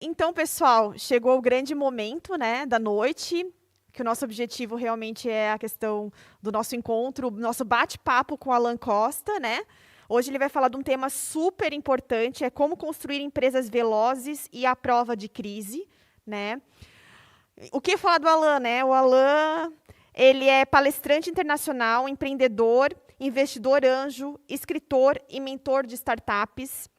Então, pessoal, chegou o grande momento, né, da noite, que o nosso objetivo realmente é a questão do nosso encontro, nosso bate-papo com o Alan Costa, né? Hoje ele vai falar de um tema super importante, é como construir empresas velozes e à prova de crise, né? O que falar do Alan, né? O Alan, ele é palestrante internacional, empreendedor, investidor anjo, escritor e mentor de startups,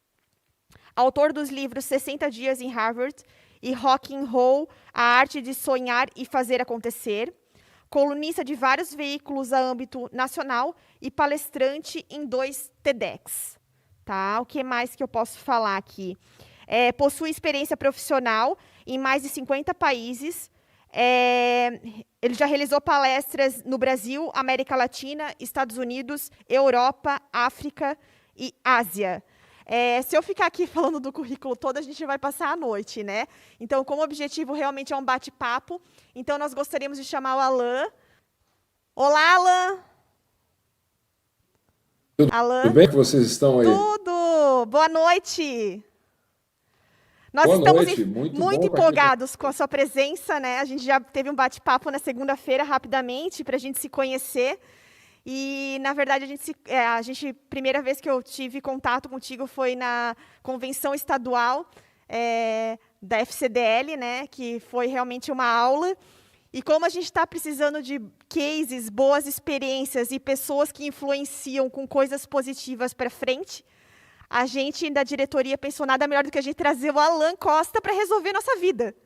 autor dos livros 60 Dias em Harvard e Rock and Roll, A Arte de Sonhar e Fazer Acontecer, colunista de vários veículos a âmbito nacional e palestrante em 2 TEDx. Tá? O que mais que eu posso falar aqui? Possui experiência profissional em mais de 50 países. Ele já realizou palestras no Brasil, América Latina, Estados Unidos, Europa, África e Ásia. Se eu ficar aqui falando do currículo todo, a gente vai passar a noite, né? Então, como o objetivo realmente é um bate-papo, então nós gostaríamos de chamar o Alan. Olá, Alan! Tudo Alan? bem que vocês estão aí? Tudo! Boa noite! Nós Boa estamos noite, muito muito bom estar aqui com empolgados com a sua presença, né? A gente já teve um bate-papo na segunda-feira, rapidamente, para a gente se conhecer. E, na verdade, primeira vez que eu tive contato contigo foi na convenção estadual da FCDL, né? Que foi realmente uma aula. E como a gente está precisando de cases, boas experiências e pessoas que influenciam com coisas positivas para frente, a gente da diretoria pensou nada melhor do que a gente trazer o Alan Costa para resolver nossa vida.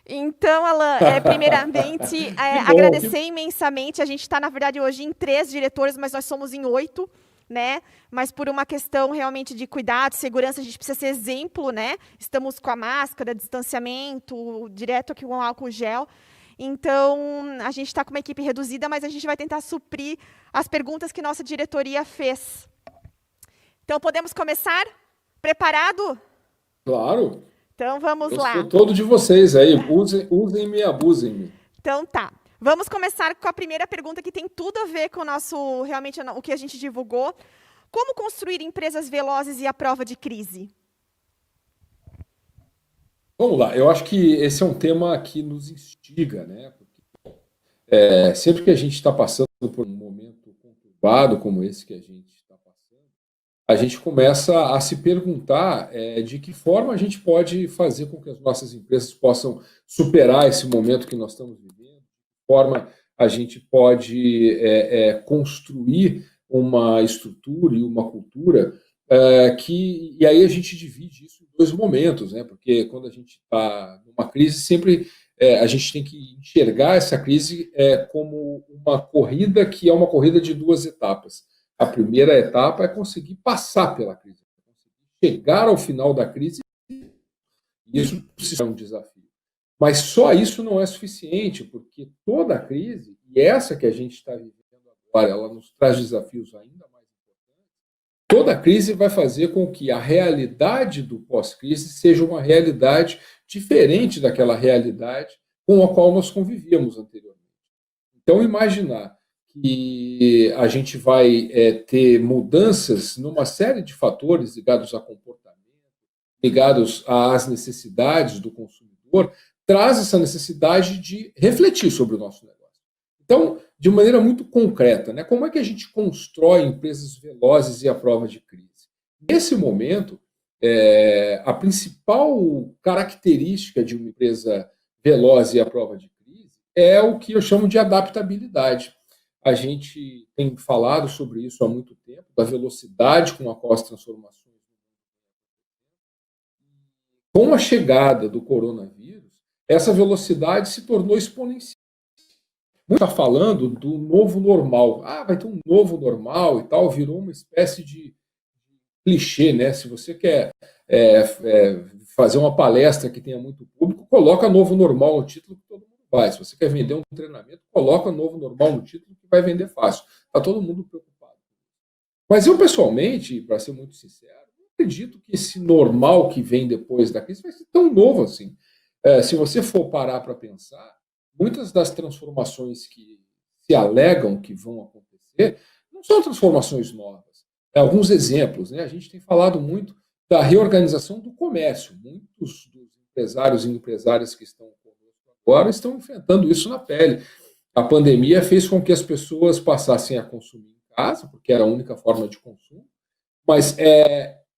Então, Alan, primeiramente, Que bom, agradecer imensamente. A gente está, na verdade, hoje em 3 diretores, mas nós somos em 8, né? Mas por uma questão realmente de cuidado, segurança, a gente precisa ser exemplo, né? Estamos com a máscara, distanciamento, direto aqui com o álcool gel. Então, a gente está com uma equipe reduzida, mas a gente vai tentar suprir as perguntas que nossa diretoria fez. Então, podemos começar? Preparado? claro. Então, vamos Eu sou lá. todo de vocês aí. Usem-me e abusem-me. Então, tá. Vamos começar com a primeira pergunta, que tem tudo a ver com o nosso, realmente, o que a gente divulgou. Como construir empresas velozes e à prova de crise? Vamos lá, eu acho que esse é um tema que nos instiga, né? Porque, sempre que a gente está passando por um momento conturbado como esse que a gente está passando, a gente começa a se perguntar de que forma a gente pode fazer com que as nossas empresas possam superar esse momento que nós estamos vivendo, de que forma a gente pode construir uma estrutura e uma cultura e aí a gente divide isso em 2 momentos, né? Porque quando a gente está numa crise, sempre a gente tem que enxergar essa crise como uma corrida que é uma corrida de 2 etapas. A primeira etapa é conseguir passar pela crise, chegar ao final da crise, e isso é um desafio. Mas só isso não é suficiente, porque toda a crise, e essa que a gente está vivendo agora, ela nos traz desafios ainda mais importantes. Toda a crise vai fazer com que a realidade do pós-crise seja uma realidade diferente daquela realidade com a qual nós convivíamos anteriormente. Então, imaginar que a gente vai ter mudanças numa série de fatores ligados a comportamento, ligados às necessidades do consumidor, traz essa necessidade de refletir sobre o nosso negócio. Então, de maneira muito concreta, né, como é que a gente constrói empresas velozes e à prova de crise? Nesse momento, a principal característica de uma empresa veloz e à prova de crise é o que eu chamo de adaptabilidade. A gente tem falado sobre isso há muito tempo, da velocidade com a qual as transformações. Com a chegada do coronavírus, essa velocidade se tornou exponencial. Muito está falando do novo normal. Ah, vai ter um novo normal e tal, virou uma espécie de clichê, né? Se você quer fazer uma palestra que tenha muito público, coloca novo normal no título que todo mundo vai. Se você quer vender um treinamento, coloca novo normal no título que vai vender fácil. Está todo mundo preocupado. Mas eu, pessoalmente, para ser muito sincero, não acredito que esse normal que vem depois da crise vai ser tão novo assim. Se você for parar para pensar, muitas das transformações que se alegam que vão acontecer não são transformações novas. Alguns exemplos, né? A gente tem falado muito da reorganização do comércio. Muitos muitos dos empresários e empresárias que estão conosco agora estão enfrentando isso na pele. A pandemia fez com que as pessoas passassem a consumir em casa, porque era a única forma de consumo, mas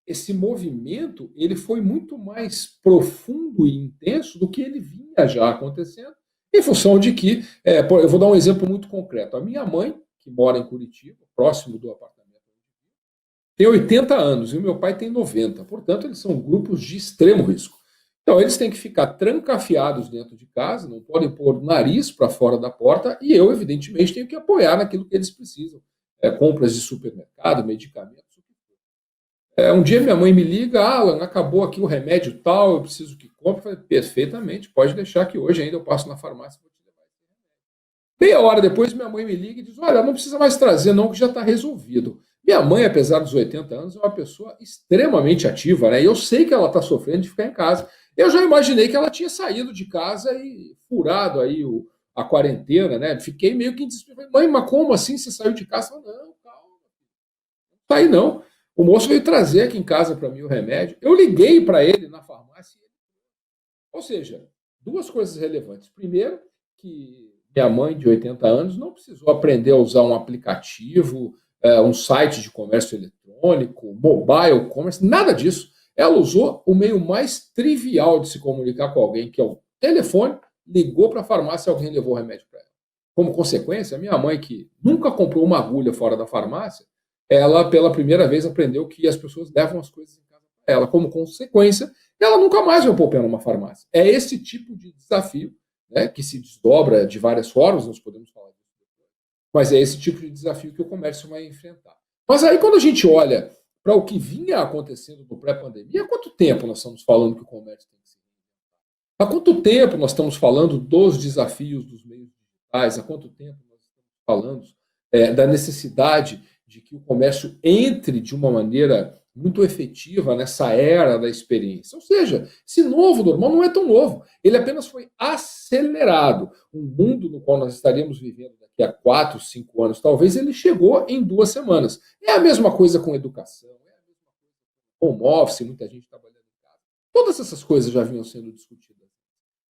esse movimento ele foi muito mais profundo e intenso do que ele vinha já acontecendo, em função de que, eu vou dar um exemplo muito concreto. A minha mãe, que mora em Curitiba, próximo do apartamento, tem 80 anos e o meu pai tem 90. Portanto, eles são grupos de extremo risco. Então, eles têm que ficar trancafiados dentro de casa, não podem pôr o nariz para fora da porta, e eu, evidentemente, tenho que apoiar naquilo que eles precisam. Compras de supermercado, medicamentos. Um dia minha mãe me liga, Alan, acabou aqui o remédio tal, eu preciso que compre. Eu falei, perfeitamente, pode deixar que hoje ainda eu passo na farmácia e vou te levar. Meia hora depois, minha mãe me liga e diz, olha, não precisa mais trazer não, que já está resolvido. Minha mãe, apesar dos 80 anos, é uma pessoa extremamente ativa, né? E eu sei que ela está sofrendo de ficar em casa. Eu já imaginei que ela tinha saído de casa e furado aí a quarentena, né? Fiquei meio que em desespero. Mãe, mas como assim você saiu de casa? Ela, não, calma, não saí não. O moço veio trazer aqui em casa para mim o remédio. Eu liguei para ele na farmácia. Ou seja, duas coisas relevantes. Primeiro, que minha mãe de 80 anos não precisou aprender a usar um aplicativo, um site de comércio eletrônico, mobile commerce, nada disso. Ela usou o meio mais trivial de se comunicar com alguém, que é o telefone, ligou para a farmácia e alguém levou o remédio para ela. Como consequência, a minha mãe, que nunca comprou uma agulha fora da farmácia, ela, pela primeira vez, aprendeu que as pessoas levam as coisas em casa para ela. Como consequência, ela nunca mais vai pôr o pé numa farmácia. É esse tipo de desafio, né, que se desdobra de várias formas, nós podemos falar disso depois, mas é esse tipo de desafio que o comércio vai enfrentar. Mas aí, quando a gente olha para o que vinha acontecendo no pré-pandemia, há quanto tempo nós estamos falando que o comércio tem que ser? Há quanto tempo nós estamos falando dos desafios dos meios digitais? Há quanto tempo nós estamos falando da necessidade de que o comércio entre de uma maneira muito efetiva nessa era da experiência? Ou seja, esse novo normal não é tão novo, ele apenas foi acelerado. Um mundo no qual nós estaríamos vivendo daqui a 4, 5 anos, talvez, ele chegou em 2 semanas. É a mesma coisa com educação, é a mesma coisa com home office, muita gente trabalhando em casa. Todas essas coisas já vinham sendo discutidas.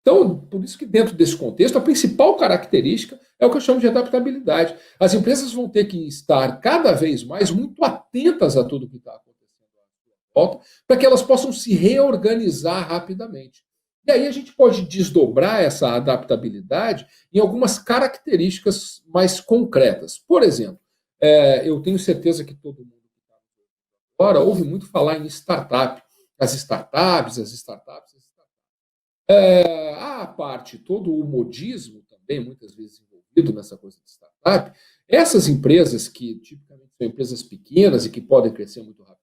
Então, por isso que dentro desse contexto, a principal característica é o que eu chamo de adaptabilidade. As empresas vão ter que estar cada vez mais muito atentas a tudo o que está acontecendo à volta, para que elas possam se reorganizar rapidamente. E aí a gente pode desdobrar essa adaptabilidade em algumas características mais concretas. Por exemplo, eu tenho certeza que todo mundo que está agora ouve muito falar em startup. As startups, as startups. À parte todo o modismo também, muitas vezes envolvido nessa coisa de startup, essas empresas que tipicamente são empresas pequenas e que podem crescer muito rapidamente,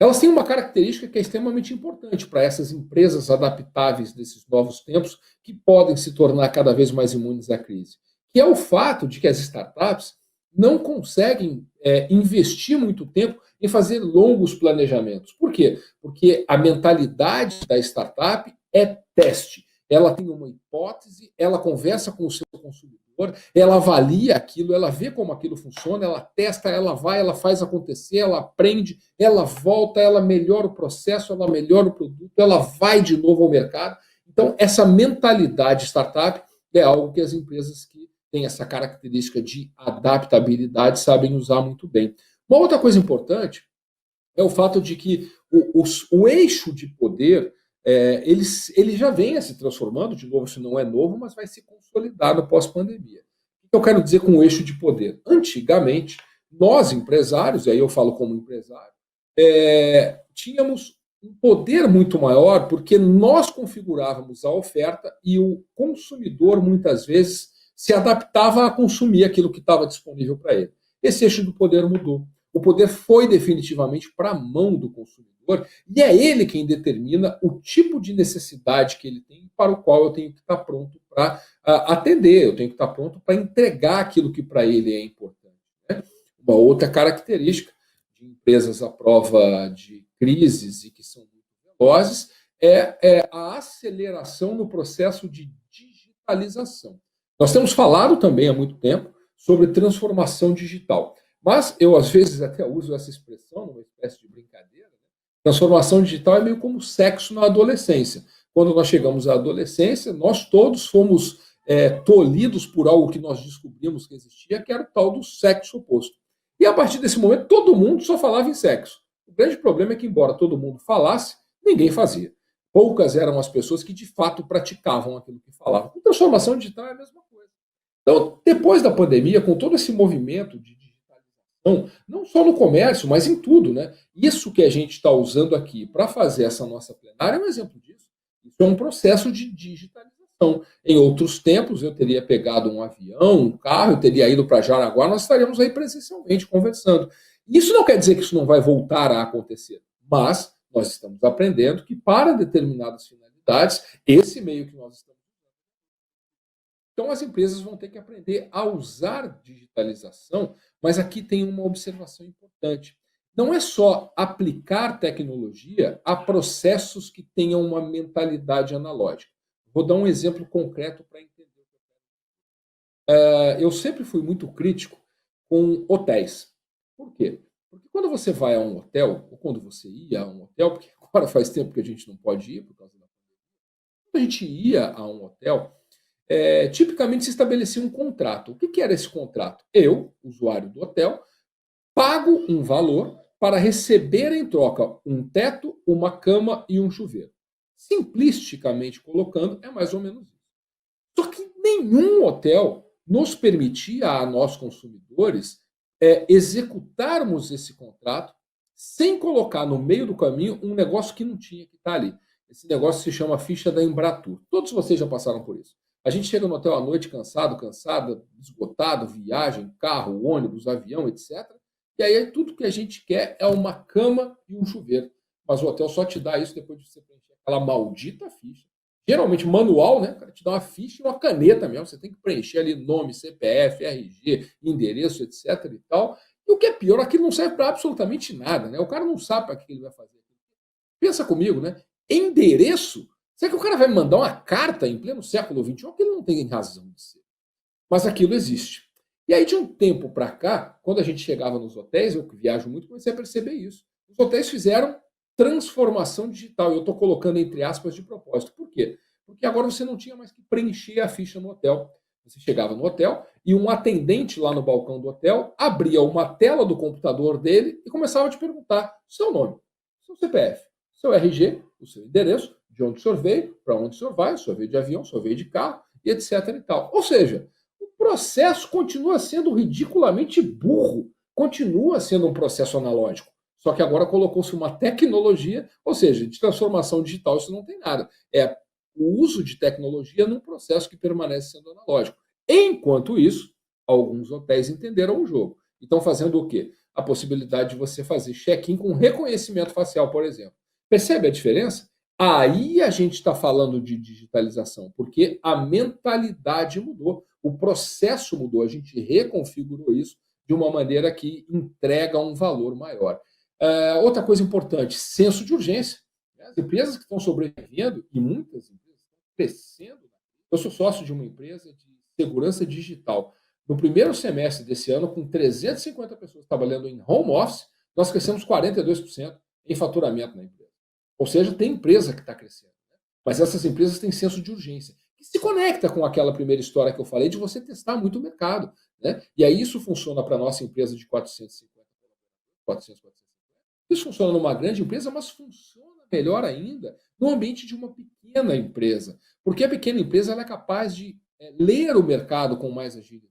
elas têm uma característica que é extremamente importante para essas empresas adaptáveis desses novos tempos que podem se tornar cada vez mais imunes à crise, que é o fato de que as startups não conseguem investir muito tempo em fazer longos planejamentos. Por quê? Porque a mentalidade da startup é teste. Ela tem uma hipótese, ela conversa com o seu consumidor, ela avalia aquilo, ela vê como aquilo funciona, ela testa, ela vai, ela faz acontecer, ela aprende, ela volta, ela melhora o processo, ela melhora o produto, ela vai de novo ao mercado. Então, essa mentalidade startup é algo que as empresas que têm essa característica de adaptabilidade sabem usar muito bem. Uma outra coisa importante é o fato de que o eixo de poder ele já vem se transformando, de novo, isso não é novo, mas vai se consolidar no pós-pandemia. O que eu quero dizer com o eixo de poder? Antigamente, nós, empresários, e aí eu falo como empresário, tínhamos um poder muito maior porque nós configurávamos a oferta e o consumidor, muitas vezes, se adaptava a consumir aquilo que estava disponível para ele. Esse eixo do poder mudou. O poder foi definitivamente para a mão do consumidor e é ele quem determina o tipo de necessidade que ele tem para o qual eu tenho que estar pronto para atender, eu tenho que estar pronto para entregar aquilo que para ele é importante. Né? Uma outra característica de empresas à prova de crises e que são muito velozes é a aceleração no processo de digitalização. Nós temos falado também há muito tempo sobre transformação digital. Mas eu, às vezes, até uso essa expressão, numa espécie de brincadeira, né? Transformação digital é meio como sexo na adolescência. Quando nós chegamos à adolescência, nós todos fomos tolhidos por algo que nós descobrimos que existia, que era o tal do sexo oposto. E a partir desse momento, todo mundo só falava em sexo. O grande problema é que, embora todo mundo falasse, ninguém fazia. Poucas eram as pessoas que de fato praticavam aquilo que falavam. Com transformação digital é a mesma coisa. Então, depois da pandemia, com todo esse movimento de digitalização, não só no comércio, mas em tudo, né? Isso que a gente está usando aqui para fazer essa nossa plenária é um exemplo disso. Isso é um processo de digitalização. Em outros tempos, eu teria pegado um avião, um carro, eu teria ido para Jaraguá, nós estaríamos aí presencialmente conversando. Isso não quer dizer que isso não vai voltar a acontecer, mas nós estamos aprendendo que para determinadas finalidades, esse meio que nós estamos. Então, as empresas vão ter que aprender a usar digitalização, mas aqui tem uma observação importante. Não é só aplicar tecnologia a processos que tenham uma mentalidade analógica. Vou dar um exemplo concreto para entender. Eu sempre fui muito crítico com hotéis. Por quê? Porque quando você vai a um hotel, ou quando você ia a um hotel, porque agora faz tempo que a gente não pode ir por causa da pandemia, quando a gente ia a um hotel, tipicamente se estabelecia um contrato. O que era esse contrato? Eu, usuário do hotel, pago um valor para receber em troca um teto, uma cama e um chuveiro. Simplisticamente colocando, é mais ou menos isso. Só que nenhum hotel nos permitia, a nós consumidores, executarmos esse contrato sem colocar no meio do caminho um negócio que não tinha que estar ali. Esse negócio se chama ficha da Embratur. Todos vocês já passaram por isso. A gente chega no hotel à noite cansado, cansada, esgotado, viagem, carro, ônibus, avião, etc. E aí tudo que a gente quer é uma cama e um chuveiro. Mas o hotel só te dá isso depois de você preencher aquela maldita ficha. Geralmente manual, né? O cara te dá uma ficha e uma caneta mesmo. Você tem que preencher ali nome, CPF, RG, endereço, etc. e tal. E o que é pior, aquilo não serve para absolutamente nada, né? O cara não sabe para que ele vai fazer. Pensa comigo, né? Endereço? Será que o cara vai me mandar uma carta em pleno século XXI? Aquilo não tem razão de ser. Mas aquilo existe. E aí, de um tempo para cá, quando a gente chegava nos hotéis, eu que viajo muito, comecei a perceber isso. Os hotéis fizeram transformação digital. Eu estou colocando entre aspas de propósito. Por quê? Porque agora você não tinha mais que preencher a ficha no hotel. Você chegava no hotel e um atendente lá no balcão do hotel abria uma tela do computador dele e começava a te perguntar seu nome, seu CPF, seu RG, o seu endereço, de onde o senhor veio, para onde o senhor vai, o senhor veio de avião, o senhor veio de carro, e etc. e tal. Ou seja, o processo continua sendo ridiculamente burro, continua sendo um processo analógico. Só que agora colocou-se uma tecnologia, ou seja, de transformação digital, isso não tem nada. É o uso de tecnologia num processo que permanece sendo analógico. Enquanto isso, alguns hotéis entenderam o jogo. E estão fazendo o quê? A possibilidade de você fazer check-in com reconhecimento facial, por exemplo. Percebe a diferença? Aí a gente está falando de digitalização, porque a mentalidade mudou, o processo mudou, a gente reconfigurou isso de uma maneira que entrega um valor maior. Outra coisa importante, senso de urgência. As empresas que estão sobrevivendo, e muitas empresas estão crescendo. Eu sou sócio de uma empresa de segurança digital. No primeiro semestre desse ano, com 350 pessoas trabalhando em home office, nós crescemos 42% em faturamento na empresa. Ou seja, tem empresa que está crescendo. Né? Mas essas empresas têm senso de urgência, que se conecta com aquela primeira história que eu falei de você testar muito o mercado. Né? E aí isso funciona para a nossa empresa de 450. Isso funciona numa grande empresa, mas funciona melhor ainda no ambiente de uma pequena empresa. Porque a pequena empresa ela é capaz de ler o mercado com mais agilidade,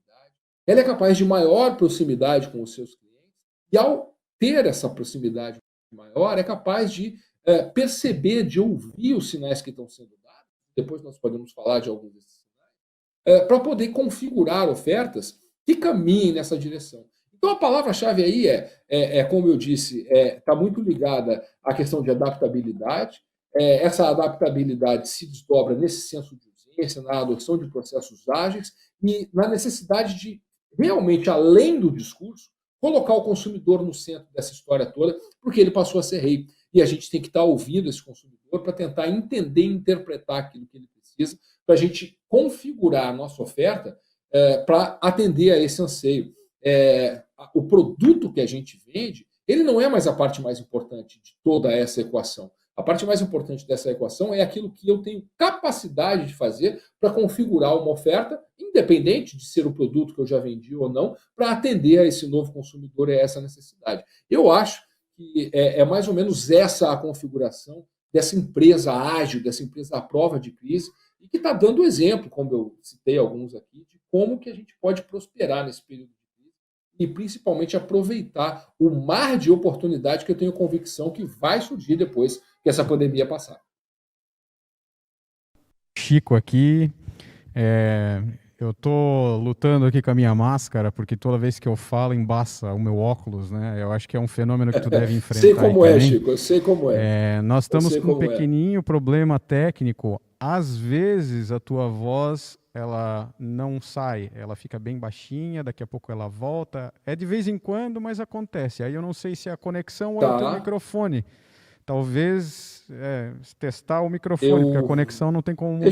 ela é capaz de maior proximidade com os seus clientes, e ao ter essa proximidade maior, é capaz de perceber, de ouvir os sinais que estão sendo dados, depois nós podemos falar de alguns desses sinais, para poder configurar ofertas que caminhem nessa direção. Então a palavra-chave aí como eu disse, está muito ligada à questão de adaptabilidade. Essa adaptabilidade se desdobra nesse senso de urgência, na adoção de processos ágeis e na necessidade de realmente, além do discurso, colocar o consumidor no centro dessa história toda, porque ele passou a ser rei. E a gente tem que estar ouvindo esse consumidor para tentar entender e interpretar aquilo que ele precisa, para a gente configurar a nossa oferta para atender a esse anseio. O produto que a gente vende, ele não é mais a parte mais importante de toda essa equação. A parte mais importante dessa equação é aquilo que eu tenho capacidade de fazer para configurar uma oferta, independente de ser o produto que eu já vendi ou não, para atender a esse novo consumidor e a essa necessidade. Eu acho que é mais ou menos essa a configuração dessa empresa ágil, dessa empresa à prova de crise, e que está dando exemplo, como eu citei alguns aqui, de como que a gente pode prosperar nesse período de crise e principalmente aproveitar o mar de oportunidade que eu tenho convicção que vai surgir depois que essa pandemia passar. Chico aqui, eu tô lutando aqui com a minha máscara, porque toda vez que eu falo embaça o meu óculos, né? Eu acho que é um fenômeno que tu deve enfrentar. Sei como é, também. Chico, eu sei como é. Nós estamos com um pequenininho problema técnico. Às vezes a tua voz, ela não sai, ela fica bem baixinha, daqui a pouco ela volta. É de vez em quando, mas acontece. Aí eu não sei se é a conexão ou é o teu microfone. Talvez testar o microfone, porque a conexão não tem como mudar.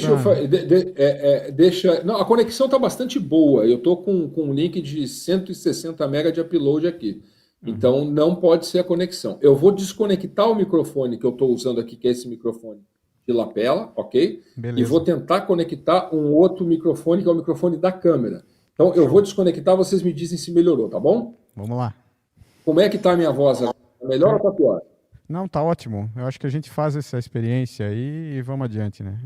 Não, a conexão está bastante boa. Eu estou com um link de 160 MB de upload aqui. Então não pode ser a conexão. Eu vou desconectar o microfone que eu estou usando aqui, que é esse microfone de lapela, ok? Beleza. E vou tentar conectar um outro microfone, que é o microfone da câmera. Então eu vou desconectar, vocês me dizem se melhorou, tá bom? Vamos lá. Como é que está a minha voz agora? Melhor ou está pior? Não, tá ótimo. Eu acho que a gente faz essa experiência aí e vamos adiante, né?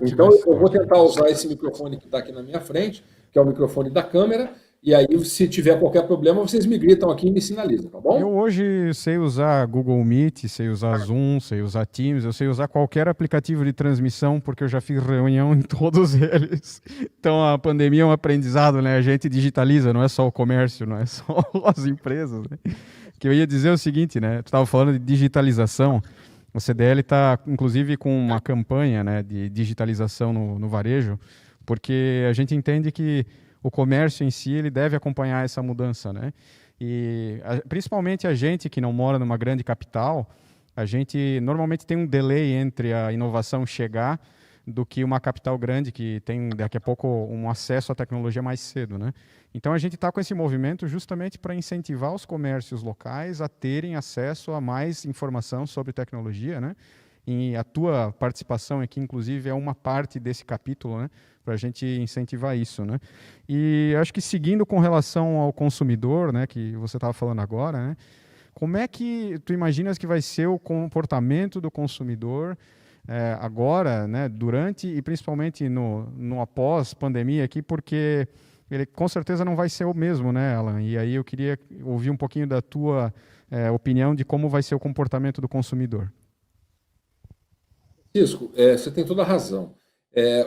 Então eu vou tentar usar esse microfone que está aqui na minha frente, que é o microfone da câmera, e aí se tiver qualquer problema, vocês me gritam aqui e me sinalizam, tá bom? Eu hoje sei usar Google Meet, sei usar Zoom, sei usar Teams, eu sei usar qualquer aplicativo de transmissão, porque eu já fiz reunião em todos eles. Então a pandemia é um aprendizado, né? A gente digitaliza, não é só o comércio, não é só as empresas, né? Que eu ia dizer o seguinte, né? Tu estava falando de digitalização. O CDL está, inclusive, com uma campanha, né, de digitalização no varejo, porque a gente entende que o comércio em si ele deve acompanhar essa mudança, né? E principalmente a gente que não mora numa grande capital, a gente normalmente tem um delay entre a inovação chegar do que uma capital grande que tem daqui a pouco um acesso à tecnologia mais cedo, né? Então a gente está com esse movimento justamente para incentivar os comércios locais a terem acesso a mais informação sobre tecnologia, né? E a tua participação aqui, inclusive, é uma parte desse capítulo, né? Para a gente incentivar isso, né? E acho que seguindo com relação ao consumidor, né? Que você estava falando agora, né? Como é que tu imaginas que vai ser o comportamento do consumidor agora, né, durante e principalmente no após-pandemia aqui, porque ele com certeza não vai ser o mesmo, né, Alan? E aí eu queria ouvir um pouquinho da tua opinião de como vai ser o comportamento do consumidor. Francisco, você tem toda a razão.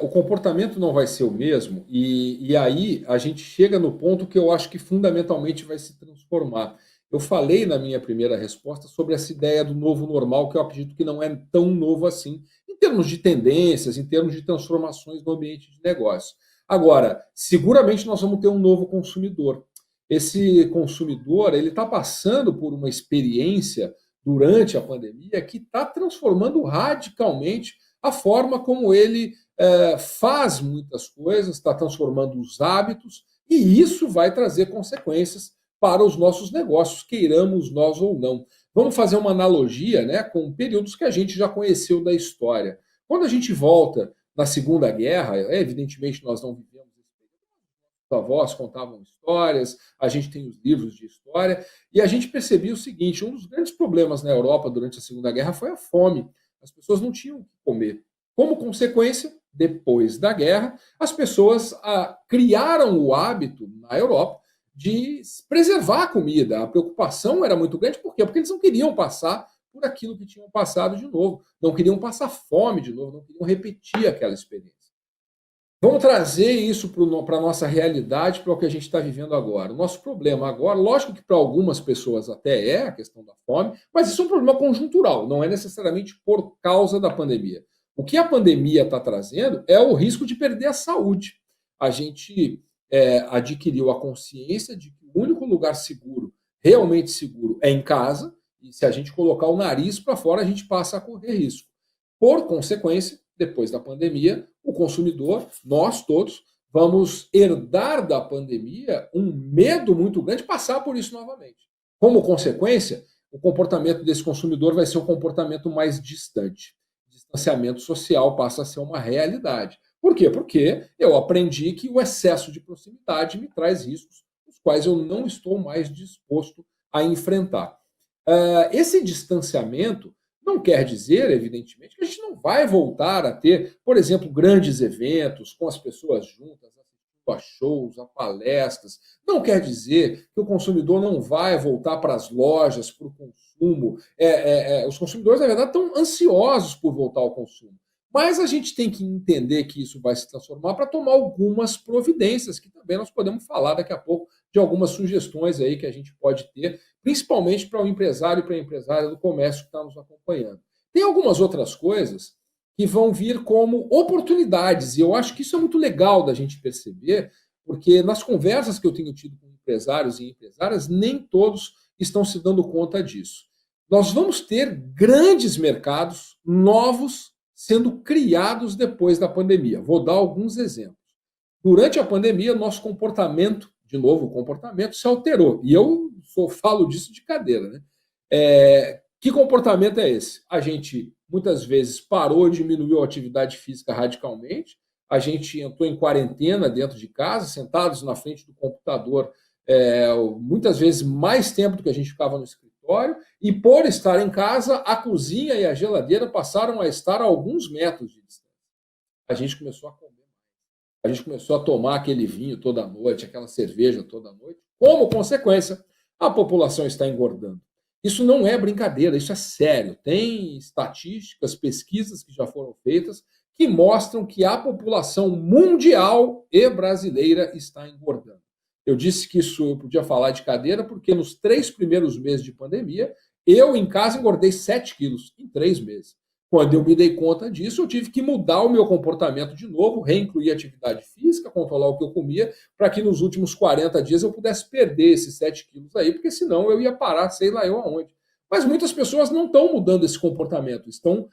O comportamento não vai ser o mesmo e aí a gente chega no ponto que eu acho que fundamentalmente vai se transformar. Eu falei na minha primeira resposta sobre essa ideia do novo normal, que eu acredito que não é tão novo assim, em termos de tendências, em termos de transformações no ambiente de negócio. Agora, seguramente nós vamos ter um novo consumidor. Esse consumidor, ele está passando por uma experiência durante a pandemia que está transformando radicalmente a forma como ele faz muitas coisas, está transformando os hábitos, e isso vai trazer consequências para os nossos negócios, queiramos nós ou não. Vamos fazer uma analogia, né, com períodos que a gente já conheceu da história. Quando a gente volta na Segunda Guerra, evidentemente nós não vivemos esse período, os avós contavam histórias, a gente tem os livros de história, e a gente percebia o seguinte, um dos grandes problemas na Europa durante a Segunda Guerra foi a fome. As pessoas não tinham o que comer. Como consequência, depois da guerra, as pessoas criaram o hábito na Europa de preservar a comida. A preocupação era muito grande, por quê? Porque eles não queriam passar por aquilo que tinham passado de novo, não queriam passar fome de novo, não queriam repetir aquela experiência. Vamos trazer isso para a nossa realidade, para o que a gente está vivendo agora. O nosso problema agora, lógico que para algumas pessoas até é a questão da fome, mas isso é um problema conjuntural, não é necessariamente por causa da pandemia. O que a pandemia está trazendo é o risco de perder a saúde. A gente adquiriu a consciência de que o único lugar seguro, realmente seguro, é em casa, e se a gente colocar o nariz para fora, a gente passa a correr risco. Por consequência, depois da pandemia, o consumidor, nós todos, vamos herdar da pandemia um medo muito grande de passar por isso novamente. Como consequência, o comportamento desse consumidor vai ser um comportamento mais distante. O distanciamento social passa a ser uma realidade. Por quê? Porque eu aprendi que o excesso de proximidade me traz riscos, os quais eu não estou mais disposto a enfrentar. Esse distanciamento não quer dizer, evidentemente, que a gente não vai voltar a ter, por exemplo, grandes eventos com as pessoas juntas, a shows, a palestras. Não quer dizer que o consumidor não vai voltar para as lojas, para o consumo. Os consumidores, na verdade, estão ansiosos por voltar ao consumo. Mas a gente tem que entender que isso vai se transformar para tomar algumas providências, que também nós podemos falar daqui a pouco de algumas sugestões aí que a gente pode ter, principalmente para o empresário e para a empresária do comércio que está nos acompanhando. Tem algumas outras coisas que vão vir como oportunidades, e eu acho que isso é muito legal da gente perceber, porque nas conversas que eu tenho tido com empresários e empresárias, nem todos estão se dando conta disso. Nós vamos ter grandes mercados novos sendo criados depois da pandemia. Vou dar alguns exemplos. Durante a pandemia, nosso comportamento, de novo, o comportamento se alterou. E eu falo disso de cadeira, né? Que comportamento é esse? A gente, muitas vezes, parou, diminuiu a atividade física radicalmente, a gente entrou em quarentena dentro de casa, sentados na frente do computador, muitas vezes mais tempo do que a gente ficava no escritório, e por estar em casa, a cozinha e a geladeira passaram a estar a alguns metros de distância. A gente começou a comer, a gente começou a tomar aquele vinho toda noite, aquela cerveja toda noite. Como consequência, a população está engordando. Isso não é brincadeira, isso é sério. Tem estatísticas, pesquisas que já foram feitas que mostram que a população mundial e brasileira está engordando. Eu disse que isso eu podia falar de cadeira porque nos 3 primeiros meses de pandemia, eu em casa engordei 7 quilos em 3 meses. Quando eu me dei conta disso, eu tive que mudar o meu comportamento de novo, reincluir a atividade física, controlar o que eu comia, para que nos últimos 40 dias eu pudesse perder esses 7 quilos aí, porque senão eu ia parar, sei lá eu aonde. Mas muitas pessoas não estão mudando esse comportamento, estão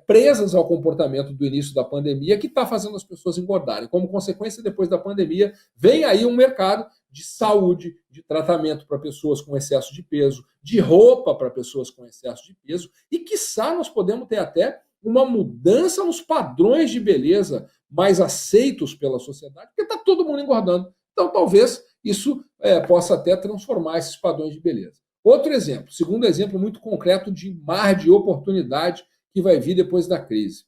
presas ao comportamento do início da pandemia, que está fazendo as pessoas engordarem. Como consequência, depois da pandemia, vem aí um mercado de saúde, de tratamento para pessoas com excesso de peso, de roupa para pessoas com excesso de peso, e quiçá nós podemos ter até uma mudança nos padrões de beleza mais aceitos pela sociedade, porque está todo mundo engordando. Então, talvez isso possa até transformar esses padrões de beleza. Outro exemplo, segundo exemplo muito concreto de mar de oportunidade que vai vir depois da crise.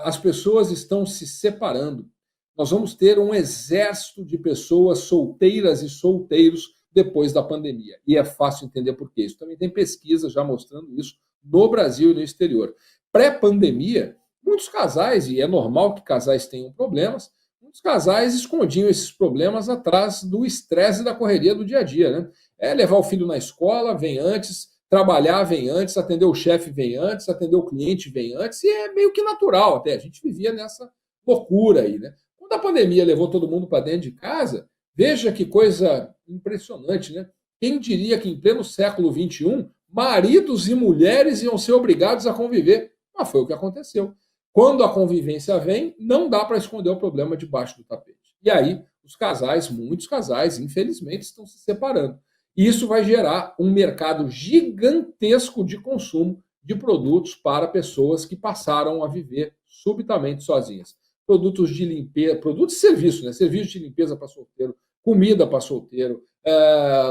As pessoas estão se separando. Nós vamos ter um exército de pessoas solteiras e solteiros depois da pandemia. E é fácil entender por quê. Isso também tem pesquisas já mostrando isso no Brasil e no exterior. Pré-pandemia, muitos casais, e é normal que casais tenham problemas, muitos casais escondiam esses problemas atrás do estresse e da correria do dia a dia, né? Levar o filho na escola, vem antes, trabalhar vem antes, atender o chefe vem antes, atender o cliente vem antes, e é meio que natural até. A gente vivia nessa loucura aí, né? Quando a pandemia levou todo mundo para dentro de casa, veja que coisa impressionante, né? Quem diria que em pleno século XXI, maridos e mulheres iam ser obrigados a conviver? Mas foi o que aconteceu. Quando a convivência vem, não dá para esconder o problema debaixo do tapete. E aí, os casais, muitos casais, infelizmente, estão se separando. E isso vai gerar um mercado gigantesco de consumo de produtos para pessoas que passaram a viver subitamente sozinhas. Produtos de limpeza, produtos e serviços, né? Serviços de limpeza para solteiro, comida para solteiro,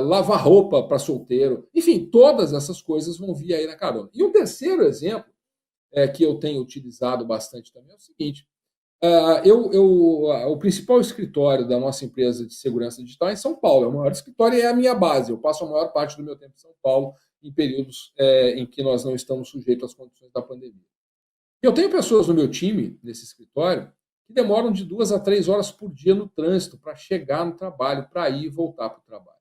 lavar roupa para solteiro, enfim, todas essas coisas vão vir aí na carona. E um terceiro exemplo que eu tenho utilizado bastante também é o seguinte: o principal escritório da nossa empresa de segurança digital é em São Paulo, é o maior escritório e é a minha base. Eu passo a maior parte do meu tempo em São Paulo, em períodos em que nós não estamos sujeitos às condições da pandemia. Eu tenho pessoas no meu time, nesse escritório, que demoram de 2 a 3 horas por dia no trânsito para chegar no trabalho, para ir e voltar para o trabalho.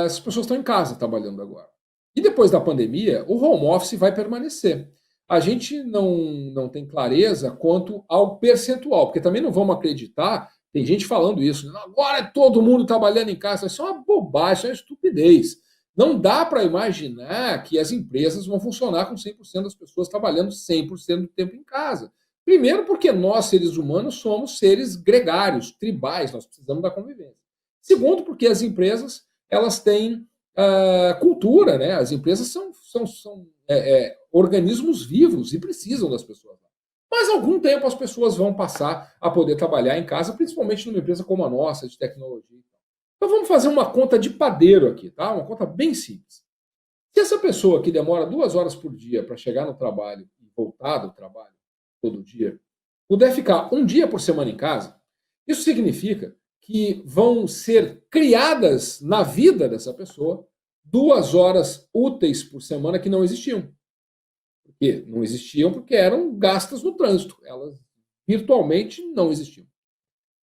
As pessoas estão em casa trabalhando agora. E depois da pandemia, o home office vai permanecer. A gente não tem clareza quanto ao percentual, porque também não vamos acreditar, tem gente falando isso, né? Agora é todo mundo trabalhando em casa. Isso é uma bobagem, isso é uma estupidez. Não dá para imaginar que as empresas vão funcionar com 100% das pessoas trabalhando 100% do tempo em casa. Primeiro porque nós, seres humanos, somos seres gregários, tribais, nós precisamos da convivência. Segundo porque as empresas elas têm cultura, né? As empresas são organismos vivos e precisam das pessoas. Mas algum tempo as pessoas vão passar a poder trabalhar em casa, principalmente numa empresa como a nossa, de tecnologia. Então vamos fazer uma conta de padeiro aqui, tá? Uma conta bem simples. Se essa pessoa que demora 2 horas por dia para chegar no trabalho e voltar do trabalho todo dia, puder ficar um dia por semana em casa, isso significa que vão ser criadas na vida dessa pessoa 2 horas úteis por semana que não existiam. Por quê? Não existiam porque eram gastas no trânsito. Elas virtualmente não existiam.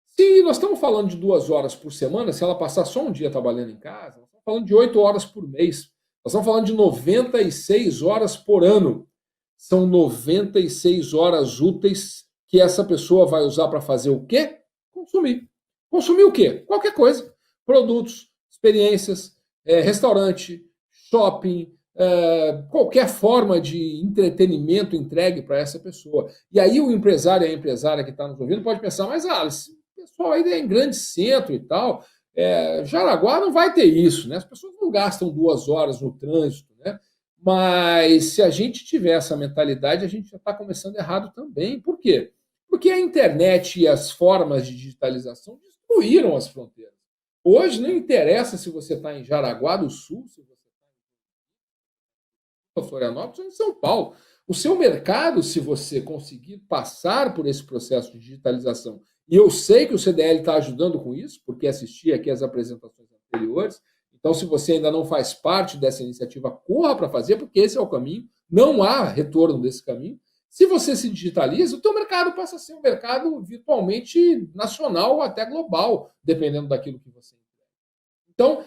Se nós estamos falando de 2 horas por semana, se ela passar só um dia trabalhando em casa, nós estamos falando de 8 horas por mês. Nós estamos falando de 96 horas por ano. São 96 horas úteis que essa pessoa vai usar para fazer o quê? Consumir. Consumir o quê? Qualquer coisa. Produtos, experiências, restaurante, shopping, qualquer forma de entretenimento entregue para essa pessoa. E aí o empresário e a empresária que está nos ouvindo pode pensar, mas esse pessoal aí é em grande centro e tal, Jaraguá não vai ter isso, né? As pessoas não gastam 2 horas no trânsito, né? Mas se a gente tiver essa mentalidade, a gente já está começando errado também. Por quê? Porque a internet e as formas de digitalização destruíram as fronteiras. Hoje não interessa se você está em Jaraguá do Sul, se você está em Florianópolis ou em São Paulo. O seu mercado, se você conseguir passar por esse processo de digitalização, e eu sei que o CDL está ajudando com isso, porque assisti aqui as apresentações anteriores, então se você ainda não faz parte dessa iniciativa, corra para fazer, porque esse é o caminho, não há retorno desse caminho. Se você se digitaliza, o teu mercado passa a ser um mercado virtualmente nacional ou até global, dependendo daquilo que você entrega. Então,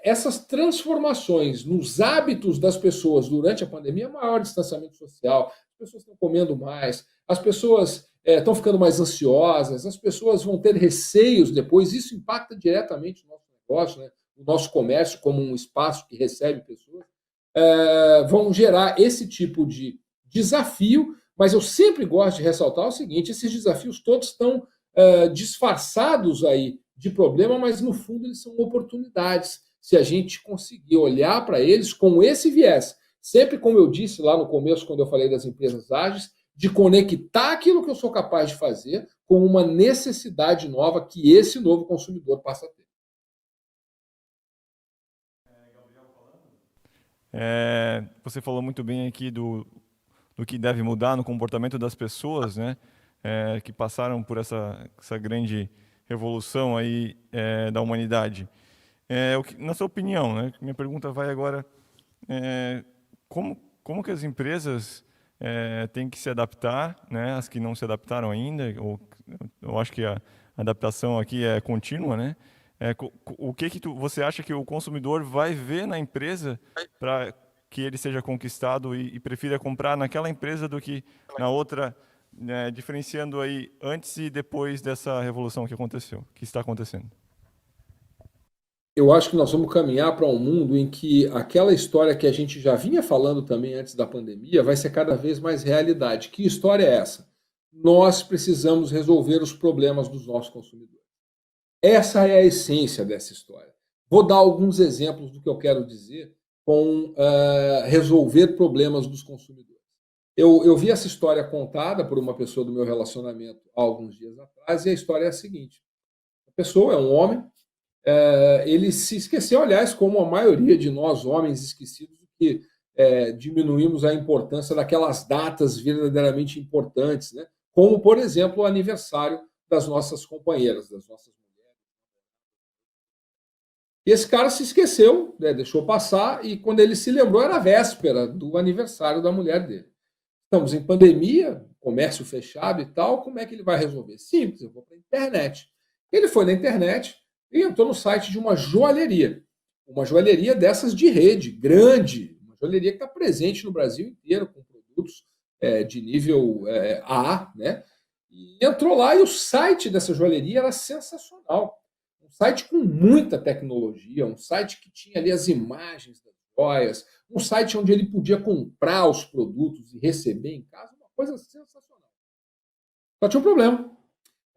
essas transformações nos hábitos das pessoas durante a pandemia, maior distanciamento social, as pessoas estão comendo mais, as pessoas estão ficando mais ansiosas, as pessoas vão ter receios depois, isso impacta diretamente no nosso negócio, né? O nosso comércio como um espaço que recebe pessoas, vão gerar esse tipo de desafio, mas eu sempre gosto de ressaltar o seguinte, esses desafios todos estão disfarçados aí de problema, mas no fundo eles são oportunidades, se a gente conseguir olhar para eles com esse viés. Sempre, como eu disse lá no começo, quando eu falei das empresas ágeis, de conectar aquilo que eu sou capaz de fazer com uma necessidade nova que esse novo consumidor passa a ter. Você falou muito bem aqui do que deve mudar no comportamento das pessoas, né? Que passaram por essa grande revolução aí da humanidade. Na sua opinião, né? Minha pergunta vai agora: como que as empresas têm que se adaptar, né? As que não se adaptaram ainda, eu acho que a adaptação aqui é contínua, né? O que você acha que o consumidor vai ver na empresa para que ele seja conquistado e prefira comprar naquela empresa do que na outra, né, diferenciando aí antes e depois dessa revolução que está acontecendo? Eu acho que nós vamos caminhar para um mundo em que aquela história que a gente já vinha falando também antes da pandemia vai ser cada vez mais realidade. Que história é essa? Nós precisamos resolver os problemas dos nossos consumidores. Essa é a essência dessa história. Vou dar alguns exemplos do que eu quero dizer com resolver problemas dos consumidores. Eu vi essa história contada por uma pessoa do meu relacionamento há alguns dias atrás, e a história é a seguinte. A pessoa é um homem, ele se esqueceu, aliás, como a maioria de nós, homens esquecidos, que diminuímos a importância daquelas datas verdadeiramente importantes, né? Como, por exemplo, o aniversário das nossas companheiras, das nossas mulheres. E esse cara se esqueceu, né, deixou passar, e quando ele se lembrou, era a véspera do aniversário da mulher dele. Estamos em pandemia, comércio fechado e tal, como é que ele vai resolver? Simples, eu vou para a internet. Ele foi na internet e entrou no site de uma joalheria dessas de rede, grande, uma joalheria que está presente no Brasil inteiro, com produtos de nível A, né? E entrou lá e o site dessa joalheria era sensacional. Um site com muita tecnologia, um site que tinha ali as imagens das joias, um site onde ele podia comprar os produtos e receber em casa, uma coisa sensacional. Só tinha um problema.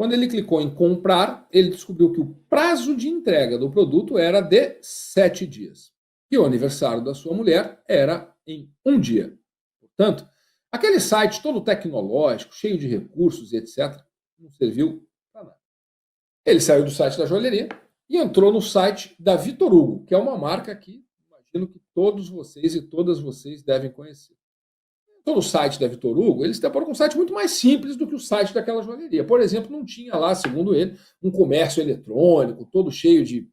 Quando ele clicou em comprar, ele descobriu que o prazo de entrega do produto era de 7 dias. E o aniversário da sua mulher era em 1 dia. Portanto, aquele site todo tecnológico, cheio de recursos e etc., não serviu para nada. Ele saiu do site da joalheria e entrou no site da Vitor Hugo, que é uma marca que imagino que todos vocês e todas vocês devem conhecer. Então, no site da Vitor Hugo, eles deparam com um site muito mais simples do que o site daquela joalheria. Por exemplo, não tinha lá, segundo ele, um comércio eletrônico, todo cheio de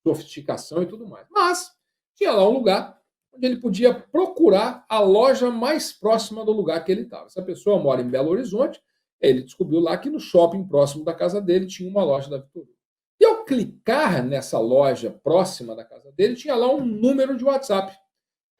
sofisticação e tudo mais. Mas tinha lá um lugar onde ele podia procurar a loja mais próxima do lugar que ele estava. Essa pessoa mora em Belo Horizonte, ele descobriu lá que no shopping próximo da casa dele tinha uma loja da Vitor Hugo. E ao clicar nessa loja próxima da casa dele, tinha lá um número de WhatsApp.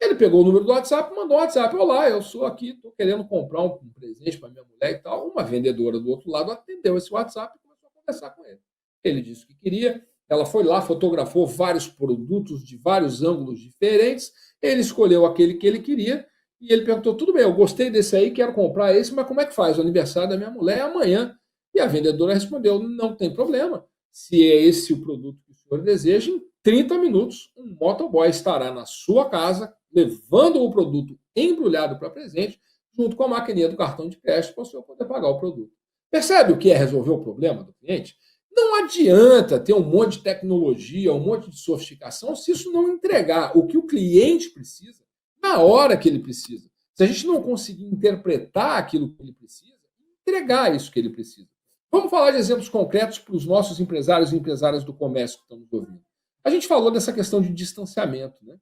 Ele pegou o número do WhatsApp e mandou um WhatsApp. Olá, eu sou aqui, estou querendo comprar um presente para minha mulher e tal. Uma vendedora do outro lado atendeu esse WhatsApp e começou a conversar com ele. Ele disse o que queria, ela foi lá, fotografou vários produtos de vários ângulos diferentes, ele escolheu aquele que ele queria e ele perguntou, tudo bem, eu gostei desse aí, quero comprar esse, mas como é que faz? O aniversário da minha mulher é amanhã. E a vendedora respondeu, não tem problema. Se é esse o produto que o senhor deseja, em 30 minutos, um motoboy estará na sua casa, levando o produto embrulhado para presente, junto com a maquininha do cartão de crédito, para o senhor poder pagar o produto. Percebe o que é resolver o problema do cliente? Não adianta ter um monte de tecnologia, um monte de sofisticação, se isso não entregar o que o cliente precisa na hora que ele precisa. Se a gente não conseguir interpretar aquilo que ele precisa, entregar isso que ele precisa. Vamos falar de exemplos concretos para os nossos empresários e empresárias do comércio que estão nos ouvindo. A gente falou dessa questão de distanciamento, né?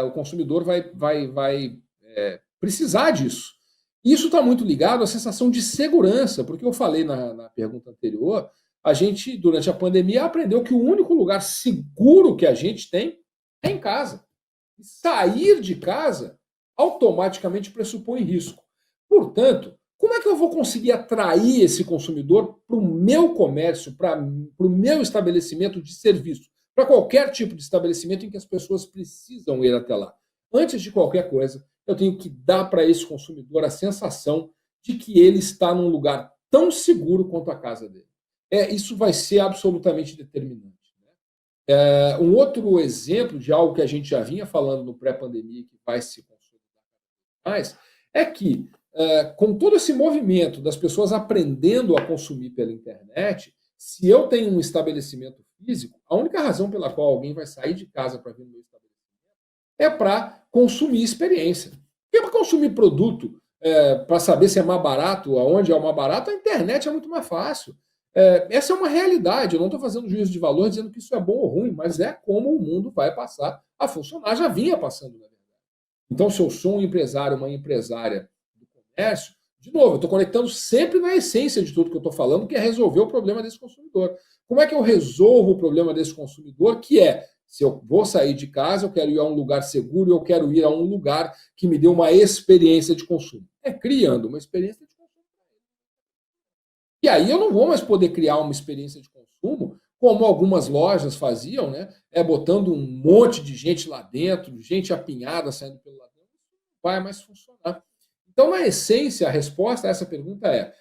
O consumidor vai precisar disso. Isso está muito ligado à sensação de segurança, porque eu falei na pergunta anterior, a gente, durante a pandemia, aprendeu que o único lugar seguro que a gente tem é em casa. E sair de casa automaticamente pressupõe risco. Portanto, como é que eu vou conseguir atrair esse consumidor para o meu comércio, para o meu estabelecimento de serviço, para qualquer tipo de estabelecimento em que as pessoas precisam ir até lá? Antes de qualquer coisa, eu tenho que dar para esse consumidor a sensação de que ele está num lugar tão seguro quanto a casa dele. Isso vai ser absolutamente determinante. Um outro exemplo de algo que a gente já vinha falando no pré-pandemia, que vai se consolidar mais, é que, com todo esse movimento das pessoas aprendendo a consumir pela internet, se eu tenho um estabelecimento físico, a única razão pela qual alguém vai sair de casa para vir no meu estabelecimento é para consumir experiência. Porque para consumir produto, para saber se é mais barato, aonde é o mais barato, a internet é muito mais fácil. Essa é uma realidade, eu não estou fazendo juízo de valor dizendo que isso é bom ou ruim, mas é como o mundo vai passar a funcionar, já vinha passando, na verdade. Então, se eu sou um empresário, uma empresária do comércio, de novo, eu estou conectando sempre na essência de tudo que eu estou falando, que é resolver o problema desse consumidor. Como é que eu resolvo o problema desse consumidor, que é, se eu vou sair de casa, eu quero ir a um lugar seguro, eu quero ir a um lugar que me dê uma experiência de consumo. Criando uma experiência de consumo. E aí eu não vou mais poder criar uma experiência de consumo como algumas lojas faziam, né? Botando um monte de gente lá dentro, gente apinhada saindo pelo lado dentro, não vai mais funcionar. Então, na essência, a resposta a essa pergunta é: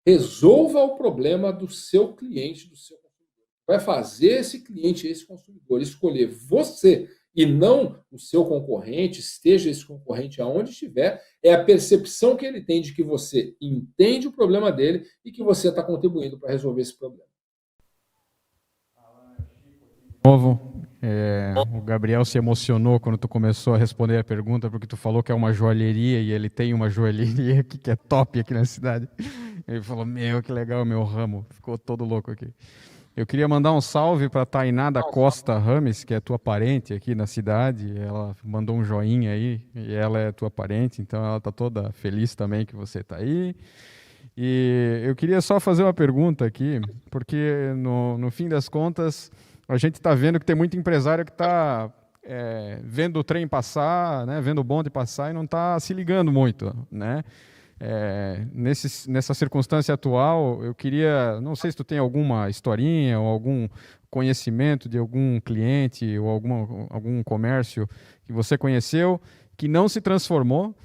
resolva o problema do seu cliente, do seu consumidor. Vai fazer esse cliente, esse consumidor, escolher você e não o seu concorrente, esteja esse concorrente aonde estiver, é a percepção que ele tem de que você entende o problema dele e que você está contribuindo para resolver esse problema. Novo, o Gabriel se emocionou quando tu começou a responder a pergunta, porque tu falou que é uma joalheria e ele tem uma joalheria aqui que é top aqui na cidade. Ele falou, meu, que legal, meu ramo. Ficou todo louco aqui. Eu queria mandar um salve para a Tainá da Costa Rames, que é tua parente aqui na cidade. Ela mandou um joinha aí e ela é tua parente, então ela está toda feliz também que você está aí. E eu queria só fazer uma pergunta aqui, porque no fim das contas, a gente está vendo que tem muito empresário que está vendo o trem passar, né, vendo o bonde passar e não está se ligando muito, né? Nessa circunstância atual, eu queria, não sei se tu tem alguma historinha ou algum conhecimento de algum cliente ou algum comércio que você conheceu que não se transformou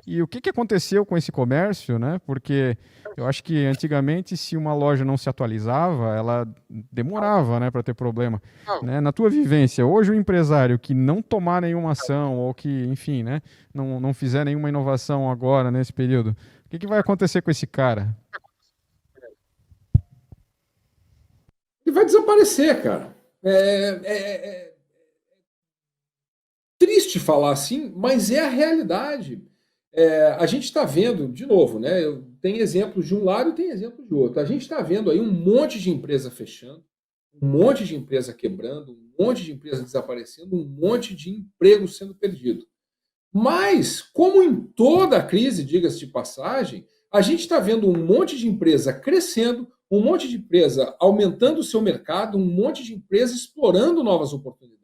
E o que aconteceu com esse comércio, né? Porque eu acho que antigamente, se uma loja não se atualizava, ela demorava, né, para ter problema. Né? Na tua vivência, hoje o empresário que não tomar nenhuma ação ou que, enfim, né, não fizer nenhuma inovação agora, nesse período, o que vai acontecer com esse cara? Ele vai desaparecer, cara. É triste falar assim, mas é a realidade. A gente está vendo, de novo, né? Tem exemplos de um lado e tem exemplos de outro. A gente está vendo aí um monte de empresa fechando, um monte de empresa quebrando, um monte de empresa desaparecendo, um monte de emprego sendo perdido. Mas, como em toda a crise, diga-se de passagem, a gente está vendo um monte de empresa crescendo, um monte de empresa aumentando o seu mercado, um monte de empresa explorando novas oportunidades.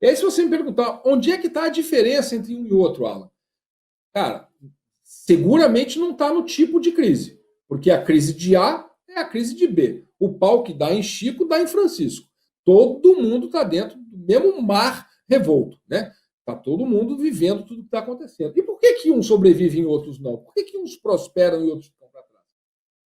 E aí, se você me perguntar onde é que está a diferença entre um e outro, Alan? Cara, seguramente não está no tipo de crise, porque a crise de A é a crise de B. O pau que dá em Chico dá em Francisco. Todo mundo está dentro do mesmo mar revolto, né? Está todo mundo vivendo tudo que está acontecendo. E por que uns sobrevivem e outros não? Por que uns prosperam e outros ficam para trás?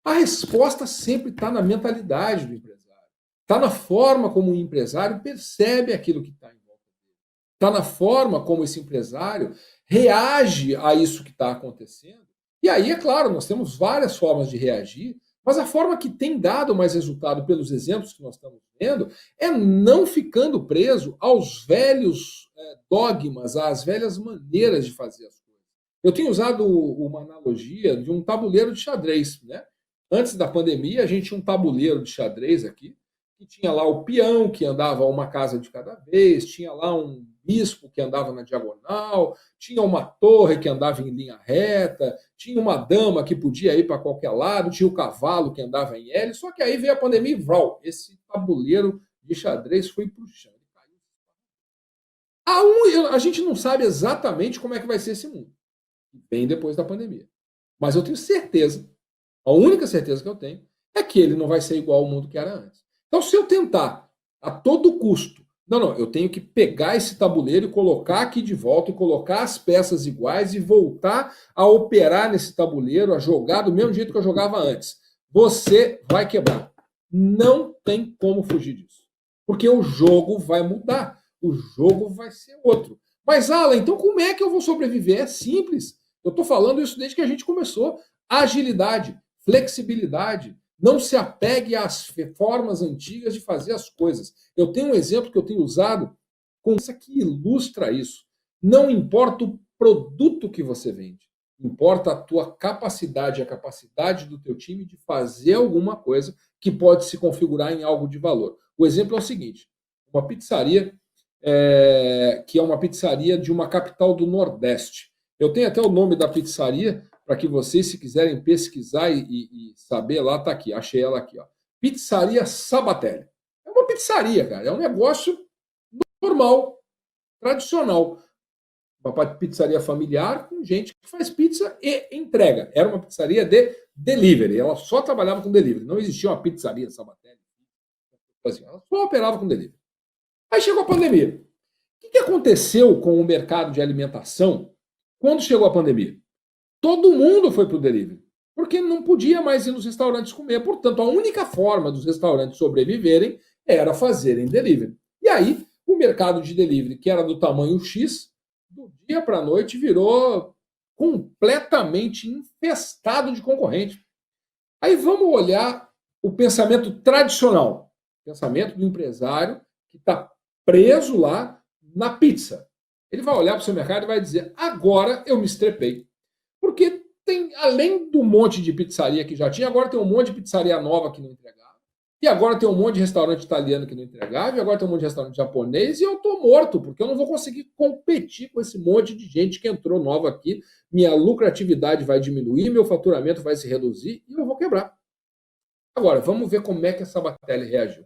A resposta sempre está na mentalidade do empresário. Está na forma como o empresário percebe aquilo que está em volta dele. Está na forma como esse empresário reage a isso que está acontecendo. E aí, é claro, nós temos várias formas de reagir, mas a forma que tem dado mais resultado pelos exemplos que nós estamos vendo é não ficando preso aos velhos dogmas, às velhas maneiras de fazer as coisas. Eu tenho usado uma analogia de um tabuleiro de xadrez, né? Antes da pandemia, a gente tinha um tabuleiro de xadrez aqui, que tinha lá o peão que andava uma casa de cada vez, tinha lá um bispo que andava na diagonal, tinha uma torre que andava em linha reta, tinha uma dama que podia ir para qualquer lado, tinha o cavalo que andava em L, só que aí veio a pandemia e vrau, esse tabuleiro de xadrez foi para o chão. A gente não sabe exatamente como é que vai ser esse mundo, bem depois da pandemia. Mas eu tenho certeza, a única certeza que eu tenho, é que ele não vai ser igual ao mundo que era antes. Então, se eu tentar, a todo custo, eu tenho que pegar esse tabuleiro e colocar aqui de volta, e colocar as peças iguais e voltar a operar nesse tabuleiro, a jogar do mesmo jeito que eu jogava antes. Você vai quebrar. Não tem como fugir disso. Porque o jogo vai mudar. O jogo vai ser outro. Mas, Alan, então como é que eu vou sobreviver? É simples. Eu estou falando isso desde que a gente começou. Agilidade, flexibilidade. Não se apegue às formas antigas de fazer as coisas. Eu tenho um exemplo que eu tenho usado com isso que ilustra isso. Não importa o produto que você vende, importa a tua capacidade, a capacidade do teu time de fazer alguma coisa que pode se configurar em algo de valor. O exemplo é o seguinte: uma pizzaria que é uma pizzaria de uma capital do Nordeste. Eu tenho até o nome da pizzaria, para que vocês, se quiserem pesquisar e saber lá, tá aqui, achei ela aqui, ó. Pizzaria Sabatelli. É uma pizzaria, cara, é um negócio normal, tradicional. Uma pizzaria familiar com gente que faz pizza e entrega. Era uma pizzaria de delivery, ela só trabalhava com delivery, não existia uma pizzaria Sabatelli. Ela só operava com delivery. Aí chegou a pandemia. O que aconteceu com o mercado de alimentação quando chegou a pandemia? Todo mundo foi para o delivery, porque não podia mais ir nos restaurantes comer. Portanto, a única forma dos restaurantes sobreviverem era fazerem delivery. E aí, o mercado de delivery, que era do tamanho X, do dia para a noite virou completamente infestado de concorrente. Aí vamos olhar o pensamento tradicional, o pensamento do empresário que está preso lá na pizza. Ele vai olhar para o seu mercado e vai dizer: agora eu me estrepei. Porque tem, além do monte de pizzaria que já tinha, agora tem um monte de pizzaria nova que não entregava. E agora tem um monte de restaurante italiano que não entregava. E agora tem um monte de restaurante japonês. E eu tô morto, porque eu não vou conseguir competir com esse monte de gente que entrou nova aqui. Minha lucratividade vai diminuir, meu faturamento vai se reduzir e eu vou quebrar. Agora, vamos ver como é que a Sabatelli reagiu.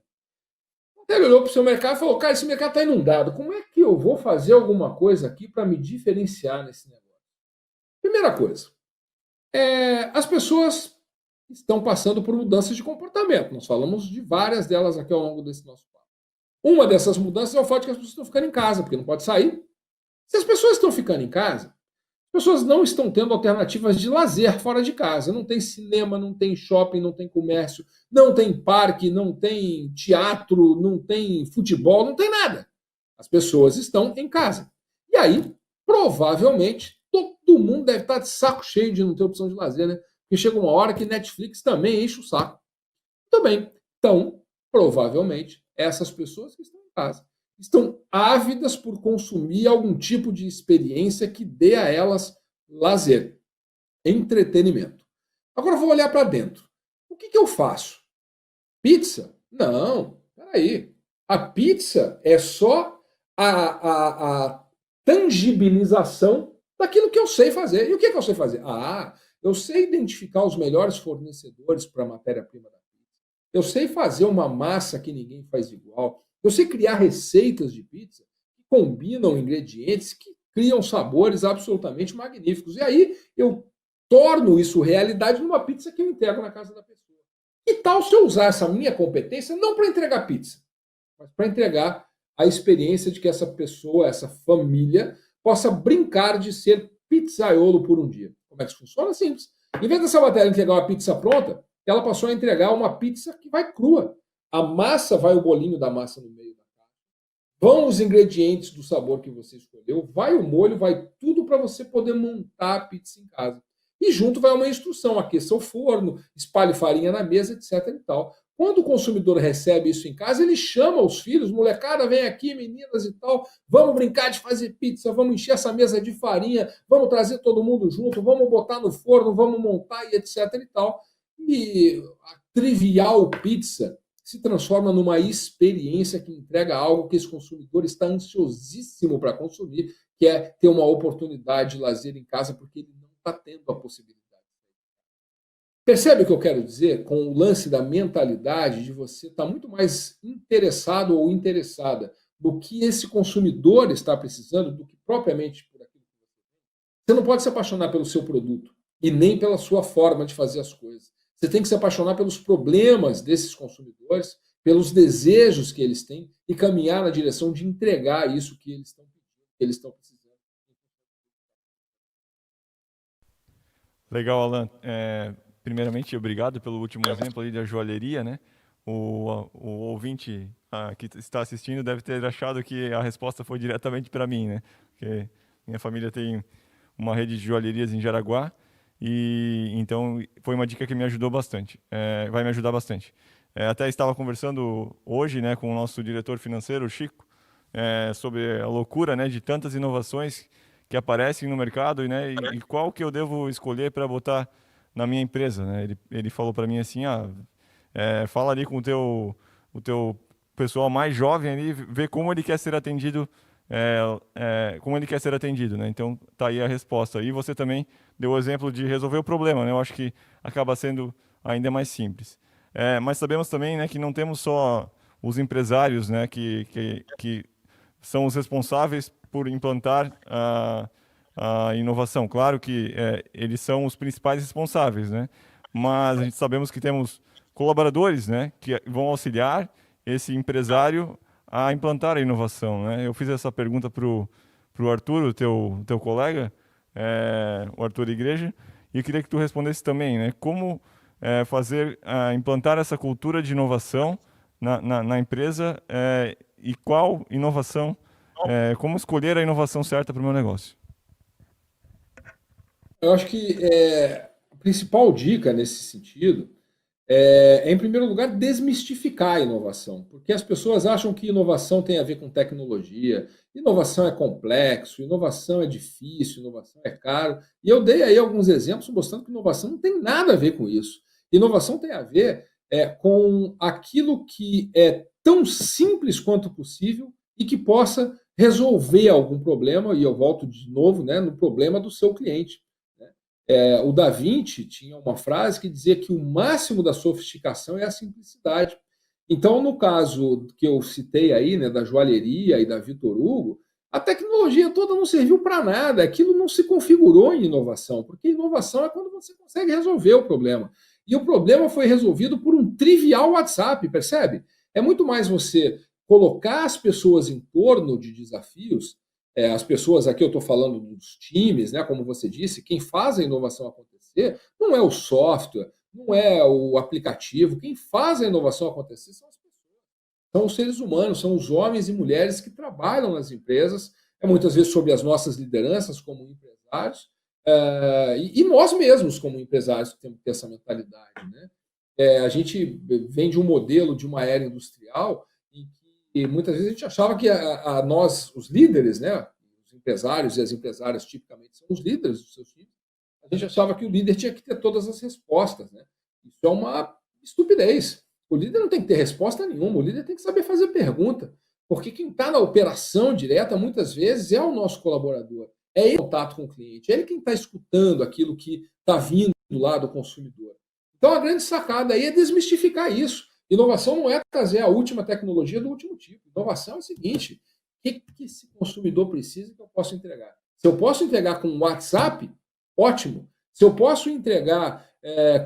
Ele olhou para o seu mercado e falou: cara, esse mercado está inundado. Como é que eu vou fazer alguma coisa aqui para me diferenciar nesse negócio? Primeira coisa, as pessoas estão passando por mudanças de comportamento. Nós falamos de várias delas aqui ao longo desse nosso papo. Uma dessas mudanças é o fato de que as pessoas estão ficando em casa, porque não pode sair. Se as pessoas estão ficando em casa, as pessoas não estão tendo alternativas de lazer fora de casa. Não tem cinema, não tem shopping, não tem comércio, não tem parque, não tem teatro, não tem futebol, não tem nada. As pessoas estão em casa. E aí, provavelmente, todo mundo deve estar de saco cheio de não ter opção de lazer, né? Porque chega uma hora que Netflix também enche o saco. Muito bem. Então, provavelmente, essas pessoas que estão em casa estão ávidas por consumir algum tipo de experiência que dê a elas lazer, entretenimento. Agora eu vou olhar para dentro. O que eu faço? Pizza? Não, peraí. A pizza é só a tangibilização daquilo que eu sei fazer. E o que eu sei fazer? Eu sei identificar os melhores fornecedores para a matéria-prima da pizza. Eu sei fazer uma massa que ninguém faz igual. Eu sei criar receitas de pizza que combinam ingredientes que criam sabores absolutamente magníficos. E aí eu torno isso realidade numa pizza que eu entrego na casa da pessoa. Que tal se eu usar essa minha competência não para entregar pizza, mas para entregar a experiência de que essa pessoa, essa família, possa brincar de ser pizzaiolo por um dia. Como é que isso funciona? Simples. Em vez dessa matéria entregar uma pizza pronta, ela passou a entregar uma pizza que vai crua. A massa, vai o bolinho da massa no meio da carne. Vão os ingredientes do sabor que você escolheu, vai o molho, vai tudo para você poder montar a pizza em casa. E junto vai uma instrução, aqueça o forno, espalhe farinha na mesa, etc. e tal. Quando o consumidor recebe isso em casa, ele chama os filhos, molecada, vem aqui, meninas e tal, vamos brincar de fazer pizza, vamos encher essa mesa de farinha, vamos trazer todo mundo junto, vamos botar no forno, vamos montar e etc. e tal. E a trivial pizza se transforma numa experiência que entrega algo que esse consumidor está ansiosíssimo para consumir, que é ter uma oportunidade de lazer em casa, porque ele não está tendo a possibilidade. Percebe o que eu quero dizer com o lance da mentalidade de você estar muito mais interessado ou interessada no que esse consumidor está precisando do que propriamente por aquilo que você não pode se apaixonar pelo seu produto e nem pela sua forma de fazer as coisas. Você tem que se apaixonar pelos problemas desses consumidores, pelos desejos que eles têm e caminhar na direção de entregar isso que eles estão pedindo, que eles estão precisando. Legal, Alan. Primeiramente, obrigado pelo último exemplo ali da joalheria, né? O ouvinte que está assistindo deve ter achado que a resposta foi diretamente para mim, né? Porque minha família tem uma rede de joalherias em Jaraguá e então foi uma dica que me ajudou bastante. Vai me ajudar bastante. Até estava conversando hoje, né, com o nosso diretor financeiro, o Chico, sobre a loucura, né, de tantas inovações que aparecem no mercado, né, e qual que eu devo escolher para botar na minha empresa, né? Ele falou para mim assim, fala ali com o teu pessoal mais jovem ali, vê como ele quer ser atendido, como ele quer ser atendido, né? Então tá aí a resposta. E você também deu o exemplo de resolver o problema, né? Eu acho que acaba sendo ainda mais simples. Mas sabemos também, né, que não temos só os empresários, né, que são os responsáveis por implantar a inovação. Claro que eles são os principais responsáveis, né? Mas a gente sabemos que temos colaboradores, né, que vão auxiliar esse empresário a implantar a inovação, né? Eu fiz essa pergunta para o Arthur, o teu colega, o Arthur Igreja, e eu queria que tu respondesse também, né? Como implantar essa cultura de inovação na empresa e qual inovação, como escolher a inovação certa para o meu negócio. Eu acho que a principal dica nesse sentido em primeiro lugar, desmistificar a inovação, porque as pessoas acham que inovação tem a ver com tecnologia, inovação é complexo, inovação é difícil, inovação é caro, e eu dei aí alguns exemplos mostrando que inovação não tem nada a ver com isso. Inovação tem a ver com aquilo que é tão simples quanto possível e que possa resolver algum problema, e eu volto de novo, né, no problema do seu cliente. O Da Vinci tinha uma frase que dizia que o máximo da sofisticação é a simplicidade. Então, no caso que eu citei aí, né, da joalheria e da Vitor Hugo, a tecnologia toda não serviu para nada, aquilo não se configurou em inovação, porque inovação é quando você consegue resolver o problema. E o problema foi resolvido por um trivial WhatsApp, percebe? É muito mais você colocar as pessoas em torno de desafios as pessoas aqui, eu estou falando dos times, né, como você disse, quem faz a inovação acontecer não é o software, não é o aplicativo, quem faz a inovação acontecer são as pessoas, são os seres humanos, são os homens e mulheres que trabalham nas empresas, muitas vezes sob as nossas lideranças como empresários, e nós mesmos como empresários que temos que ter essa mentalidade, né? A gente vem de um modelo de uma era industrial em que muitas vezes a gente achava que nós, os líderes, né, os empresários e as empresárias tipicamente são os líderes dos seus times, a gente achava que o líder tinha que ter todas as respostas, né? Isso é uma estupidez. O líder não tem que ter resposta nenhuma, o líder tem que saber fazer pergunta, porque quem está na operação direta muitas vezes é o nosso colaborador, é ele o contato com o cliente, é ele quem está escutando aquilo que está vindo lá do consumidor. Então, a grande sacada aí é desmistificar isso. Inovação não é trazer a última tecnologia do último tipo. Inovação é o seguinte: o que esse consumidor precisa que eu posso entregar? Se eu posso entregar com um WhatsApp, ótimo. Se eu posso entregar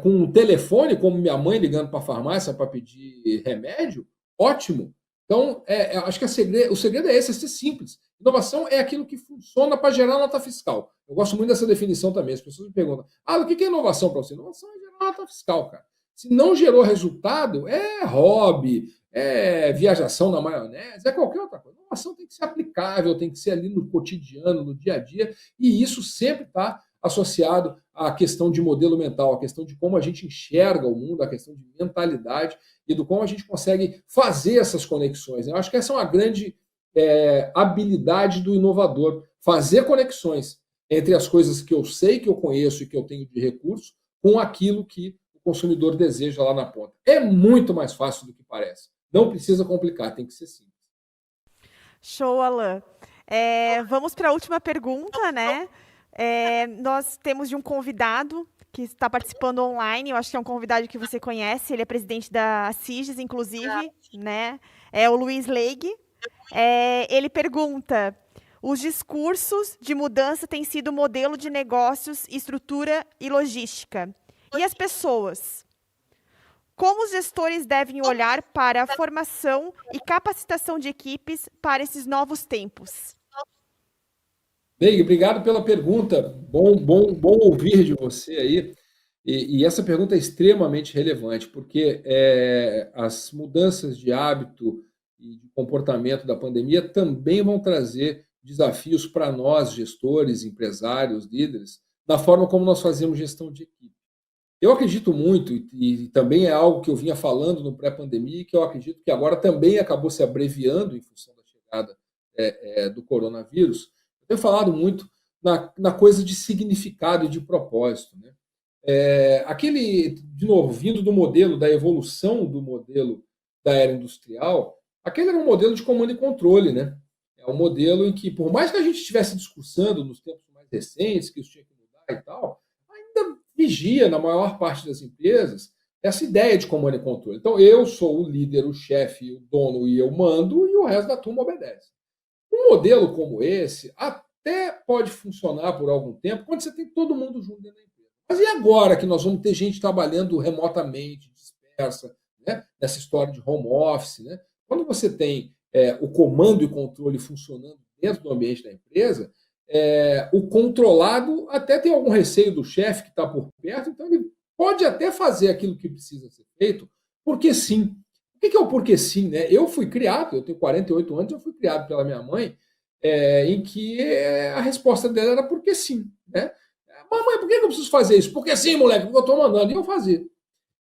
com um telefone, como minha mãe ligando para a farmácia para pedir remédio, ótimo. Então, acho que o segredo é esse, é ser simples. Inovação é aquilo que funciona para gerar nota fiscal. Eu gosto muito dessa definição também. As pessoas me perguntam, o que é inovação para você? Inovação é gerar nota fiscal, cara. Se não gerou resultado, é hobby, é viajação na maionese, é qualquer outra coisa. Inovação tem que ser aplicável, tem que ser ali no cotidiano, no dia a dia, e isso sempre está associado à questão de modelo mental, à questão de como a gente enxerga o mundo, à questão de mentalidade e do como a gente consegue fazer essas conexões. Eu acho que essa é uma grande habilidade do inovador, fazer conexões entre as coisas que eu sei, que eu conheço e que eu tenho de recurso, com aquilo que o consumidor deseja lá na ponta. É muito mais fácil do que parece. Não precisa complicar, tem que ser simples. Show, Alan. Vamos para a última pergunta, né? Nós temos de um convidado que está participando online. Eu acho que é um convidado que você conhece. Ele é presidente da CIGES, inclusive, né? É o Luiz Leig. Ele pergunta: os discursos de mudança têm sido modelo de negócios, estrutura e logística. E as pessoas? Como os gestores devem olhar para a formação e capacitação de equipes para esses novos tempos? Leig, obrigado pela pergunta. Bom ouvir de você aí. E essa pergunta é extremamente relevante, porque as mudanças de hábito e de comportamento da pandemia também vão trazer desafios para nós, gestores, empresários, líderes, na forma como nós fazemos gestão de equipe. Eu acredito muito, e também é algo que eu vinha falando no pré-pandemia, e que eu acredito que agora também acabou se abreviando em função da chegada do coronavírus. Eu tenho falado muito na coisa de significado e de propósito, né? De novo, vindo do modelo, da evolução do modelo da era industrial, aquele era um modelo de comando e controle, né? É um modelo em que, por mais que a gente estivesse discursando nos tempos mais recentes, que isso tinha que mudar e tal, ainda vigia, na maior parte das empresas, essa ideia de comando e controle. Então, eu sou o líder, o chefe, o dono, e eu mando, e o resto da turma obedece. Um modelo como esse até pode funcionar por algum tempo, quando você tem todo mundo junto dentro da empresa. Mas e agora que nós vamos ter gente trabalhando remotamente, dispersa, né? Nessa história de home office, né? Quando você tem o comando e controle funcionando dentro do ambiente da empresa, o controlado até tem algum receio do chefe que está por perto, então ele pode até fazer aquilo que precisa ser feito, porque sim. O que é o porque sim, né? Eu fui criado, eu tenho 48 anos, eu fui criado pela minha mãe, em que a resposta dela era porque sim, né? Mamãe, por que eu preciso fazer isso? Porque sim, moleque, porque eu estou mandando, e eu fazer.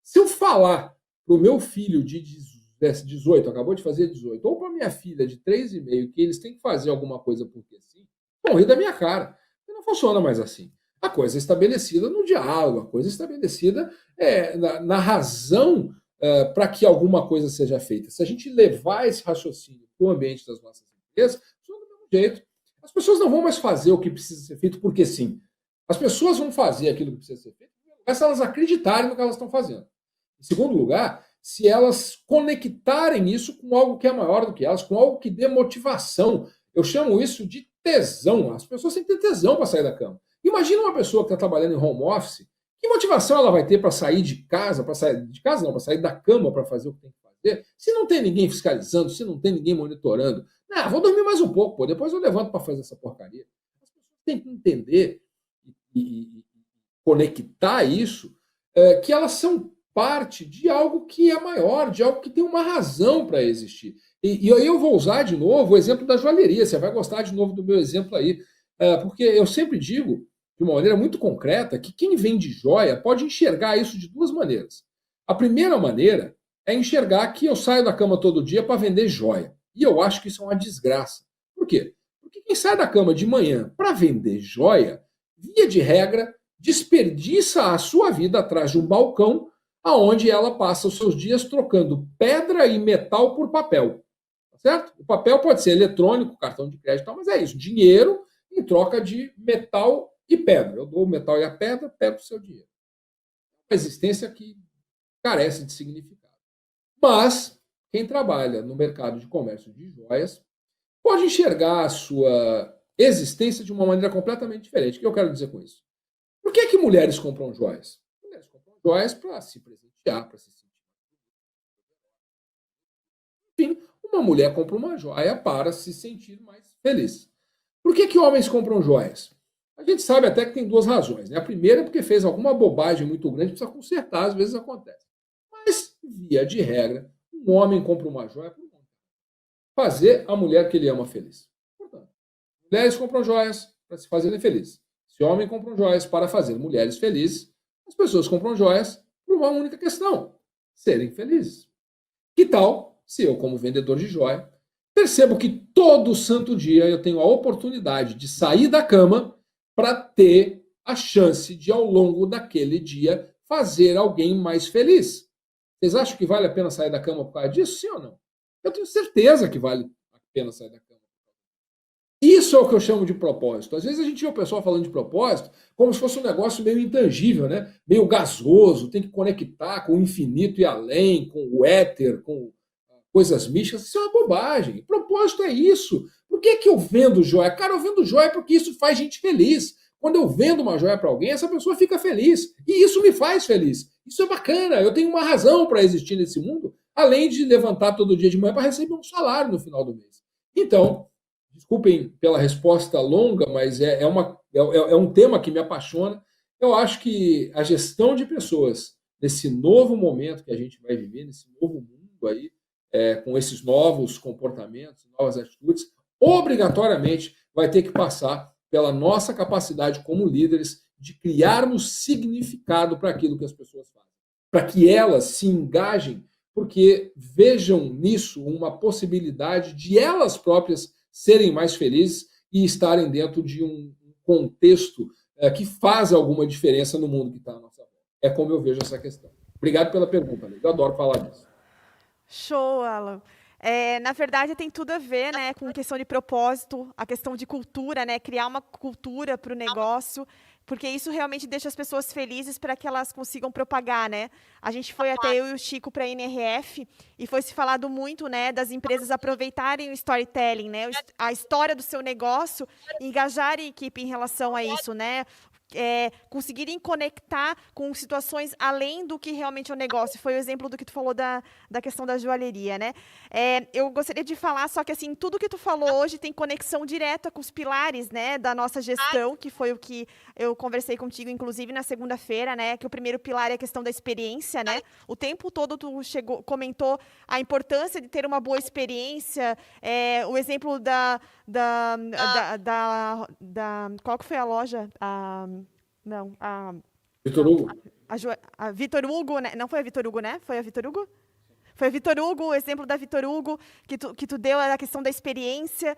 Se eu falar para o meu filho de 18, acabou de fazer 18, ou para minha filha de 3,5, que eles têm que fazer alguma coisa porque sim, vão rir da minha cara. Não funciona mais assim. A coisa é estabelecida no diálogo, a coisa é estabelecida na razão para que alguma coisa seja feita. Se a gente levar esse raciocínio para o ambiente das nossas empresas, funciona do mesmo jeito. As pessoas não vão mais fazer o que precisa ser feito porque sim. As pessoas vão fazer aquilo que precisa ser feito se elas acreditarem no que elas estão fazendo. Em segundo lugar, se elas conectarem isso com algo que é maior do que elas, com algo que dê motivação. Eu chamo isso de tesão. As pessoas têm que ter tesão para sair da cama. Imagina uma pessoa que está trabalhando em home office, que motivação ela vai ter para sair de casa, para sair da cama para fazer o que tem que fazer? fazer, se não tem ninguém fiscalizando, se não tem ninguém monitorando, vou dormir mais um pouco, pô, depois eu levanto para fazer essa porcaria. As pessoas têm que entender e conectar isso, que elas são parte de algo que é maior, de algo que tem uma razão para existir. E aí eu vou usar de novo o exemplo da joalheria, você vai gostar de novo do meu exemplo aí, porque eu sempre digo, de uma maneira muito concreta, que quem vende joia pode enxergar isso de duas maneiras. A primeira maneira é enxergar que eu saio da cama todo dia para vender joia. E eu acho que isso é uma desgraça. Por quê? Porque quem sai da cama de manhã para vender joia, via de regra, desperdiça a sua vida atrás de um balcão aonde ela passa os seus dias trocando pedra e metal por papel. Tá certo? O papel pode ser eletrônico, cartão de crédito, mas é isso. Dinheiro em troca de metal e pedra. Eu dou o metal e a pedra, pego o seu dinheiro. Uma existência que carece de significado. Mas quem trabalha no mercado de comércio de joias pode enxergar a sua existência de uma maneira completamente diferente. O que eu quero dizer com isso? Por que mulheres compram joias? Mulheres compram joias para se presentear, para se sentir. Enfim, uma mulher compra uma joia para se sentir mais feliz. Por que homens compram joias? A gente sabe até que tem duas razões. Né? A primeira é porque fez alguma bobagem muito grande, precisa consertar, às vezes acontece. Mas, via de regra, um homem compra uma joia para fazer a mulher que ele ama feliz. Portanto, mulheres compram joias para se fazerem felizes. Se homens compram joias para fazer mulheres felizes, as pessoas compram joias por uma única questão: serem felizes. Que tal se eu, como vendedor de joia, percebo que todo santo dia eu tenho a oportunidade de sair da cama para ter a chance de, ao longo daquele dia, fazer alguém mais feliz? Vocês acham que vale a pena sair da cama por causa disso, sim ou não? Eu tenho certeza que vale a pena sair da cama. Isso é o que eu chamo de propósito. Às vezes a gente vê o pessoal falando de propósito como se fosse um negócio meio intangível, né? Meio gasoso, tem que conectar com o infinito e além, com o éter, com coisas místicas. Isso é uma bobagem. O propósito é isso. Por que eu vendo joia? Cara, eu vendo joia porque isso faz gente feliz. Quando eu vendo uma joia para alguém, essa pessoa fica feliz. E isso me faz feliz. Isso é bacana. Eu tenho uma razão para existir nesse mundo, além de levantar todo dia de manhã para receber um salário no final do mês. Então, desculpem pela resposta longa, mas é um tema que me apaixona. Eu acho que a gestão de pessoas nesse novo momento que a gente vai viver, nesse novo mundo aí, com esses novos comportamentos, novas atitudes, obrigatoriamente vai ter que passar pela nossa capacidade como líderes de criarmos significado para aquilo que as pessoas fazem, para que elas se engajem, porque vejam nisso uma possibilidade de elas próprias serem mais felizes e estarem dentro de um contexto que faz alguma diferença no mundo que está à nossa volta. É como eu vejo essa questão. Obrigado pela pergunta, Leila. Eu adoro falar disso. Show, Alan. Na verdade, tem tudo a ver, né, com questão de propósito, a questão de cultura, né, criar uma cultura para o negócio, porque isso realmente deixa as pessoas felizes para que elas consigam propagar, né? A gente foi até eu e o Chico para a NRF e foi se falado muito, né, das empresas aproveitarem o storytelling, né, a história do seu negócio, engajarem a equipe em relação a isso, né? Conseguirem conectar com situações além do que realmente é o negócio. Foi o exemplo do que tu falou da questão da joalheria, né? Eu gostaria de falar, só que assim, tudo que tu falou hoje tem conexão direta com os pilares, né, da nossa gestão, que foi o que eu conversei contigo, inclusive, na segunda-feira, né, que o primeiro pilar é a questão da experiência, né? O tempo todo tu comentou a importância de ter uma boa experiência, o exemplo qual que foi a loja? Vitor Hugo. A Vitor Hugo, né? Não foi a Vitor Hugo, né? Foi a Vitor Hugo? Foi a Vitor Hugo, o exemplo da Vitor Hugo, que tu deu a questão da experiência,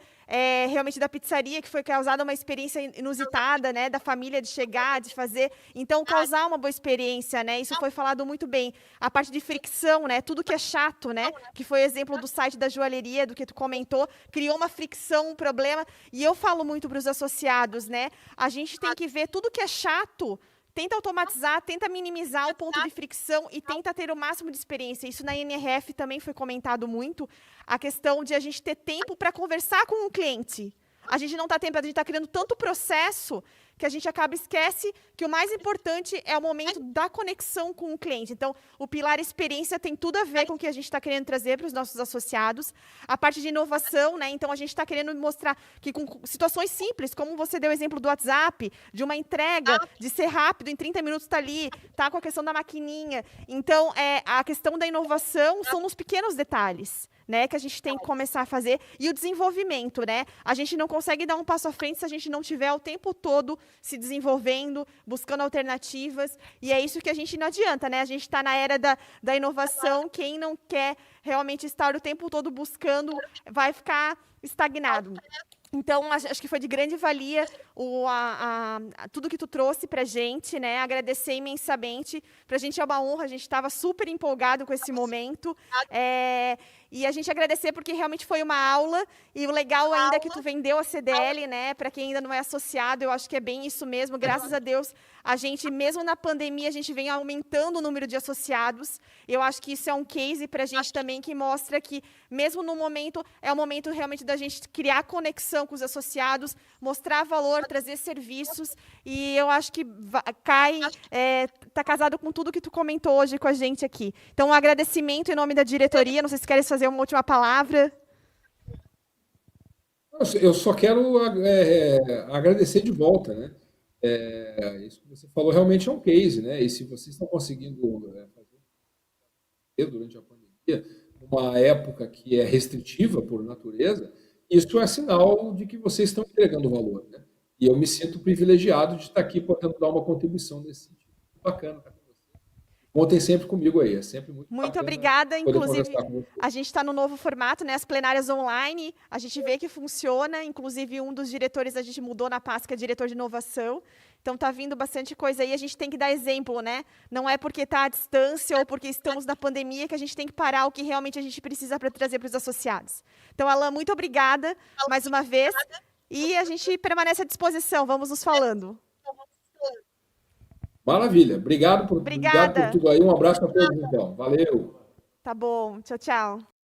realmente da pizzaria, que foi causada uma experiência inusitada, né? Da família de chegar, de fazer. Então, causar uma boa experiência, né? Isso foi falado muito bem. A parte de fricção, né? Tudo que é chato, né? Que foi o exemplo do site da joalheria, do que tu comentou, criou uma fricção, um problema. E eu falo muito para os associados, né? A gente tem que ver tudo que é chato, tenta automatizar, tenta minimizar o ponto de fricção e tenta ter o máximo de experiência. Isso na NRF também foi comentado muito, a questão de a gente ter tempo para conversar com o cliente. A gente não está tendo, a gente está criando tanto processo que a gente acaba esquece que o mais importante é o momento da conexão com o cliente. Então, o pilar experiência tem tudo a ver com o que a gente está querendo trazer para os nossos associados. A parte de inovação, né? Então, a gente está querendo mostrar que com situações simples, como você deu o exemplo do WhatsApp, de uma entrega, de ser rápido, em 30 minutos está ali, tá com a questão da maquininha. Então, a questão da inovação são nos pequenos detalhes, né, que a gente tem que começar a fazer, e o desenvolvimento, né? A gente não consegue dar um passo à frente se a gente não tiver o tempo todo se desenvolvendo, buscando alternativas, e é isso que a gente não adianta, né? A gente está na era da inovação, quem não quer realmente estar o tempo todo buscando vai ficar estagnado. Então, acho que foi de grande valia tudo que tu trouxe para a gente, né? Agradecer imensamente. Para a gente é uma honra, a gente estava super empolgado com esse momento. E a gente agradecer porque realmente foi uma aula. E o legal ainda é que tu vendeu a CDL, né? Para quem ainda não é associado, eu acho que é bem isso mesmo. Graças a Deus, a gente, mesmo na pandemia, a gente vem aumentando o número de associados. Eu acho que isso é um case para a gente também que mostra que, mesmo no momento, é o momento realmente da gente criar conexão com os associados, mostrar valor, trazer serviços, e eu acho que está casado com tudo que tu comentou hoje com a gente aqui. Então, um agradecimento em nome da diretoria, não sei se queres fazer uma última palavra. Eu só quero agradecer de volta, né? Isso que você falou realmente é um case, né? E se vocês estão conseguindo fazer durante a pandemia, uma época que é restritiva por natureza, isso é sinal de que vocês estão entregando valor, né? E eu me sinto privilegiado de estar aqui podendo dar uma contribuição nesse sentido. Bacana estar com vocês. Contem sempre comigo aí, é sempre muito bacana obrigada, poder inclusive conversar com vocês. a gente está no novo formato, né? As plenárias online, a gente vê que funciona, inclusive um dos diretores a gente mudou na pasta, que é diretor de inovação, então tá vindo bastante coisa aí, a gente tem que dar exemplo, né? Não é porque está à distância ou porque estamos na pandemia que a gente tem que parar o que realmente a gente precisa para trazer para os associados. Então, Alan, muito obrigada mais uma vez, e a gente permanece à disposição, vamos nos falando. Maravilha. Obrigado por Obrigada. tudo aí. Um abraço a todos, então. Valeu. Tá bom. Tchau, tchau.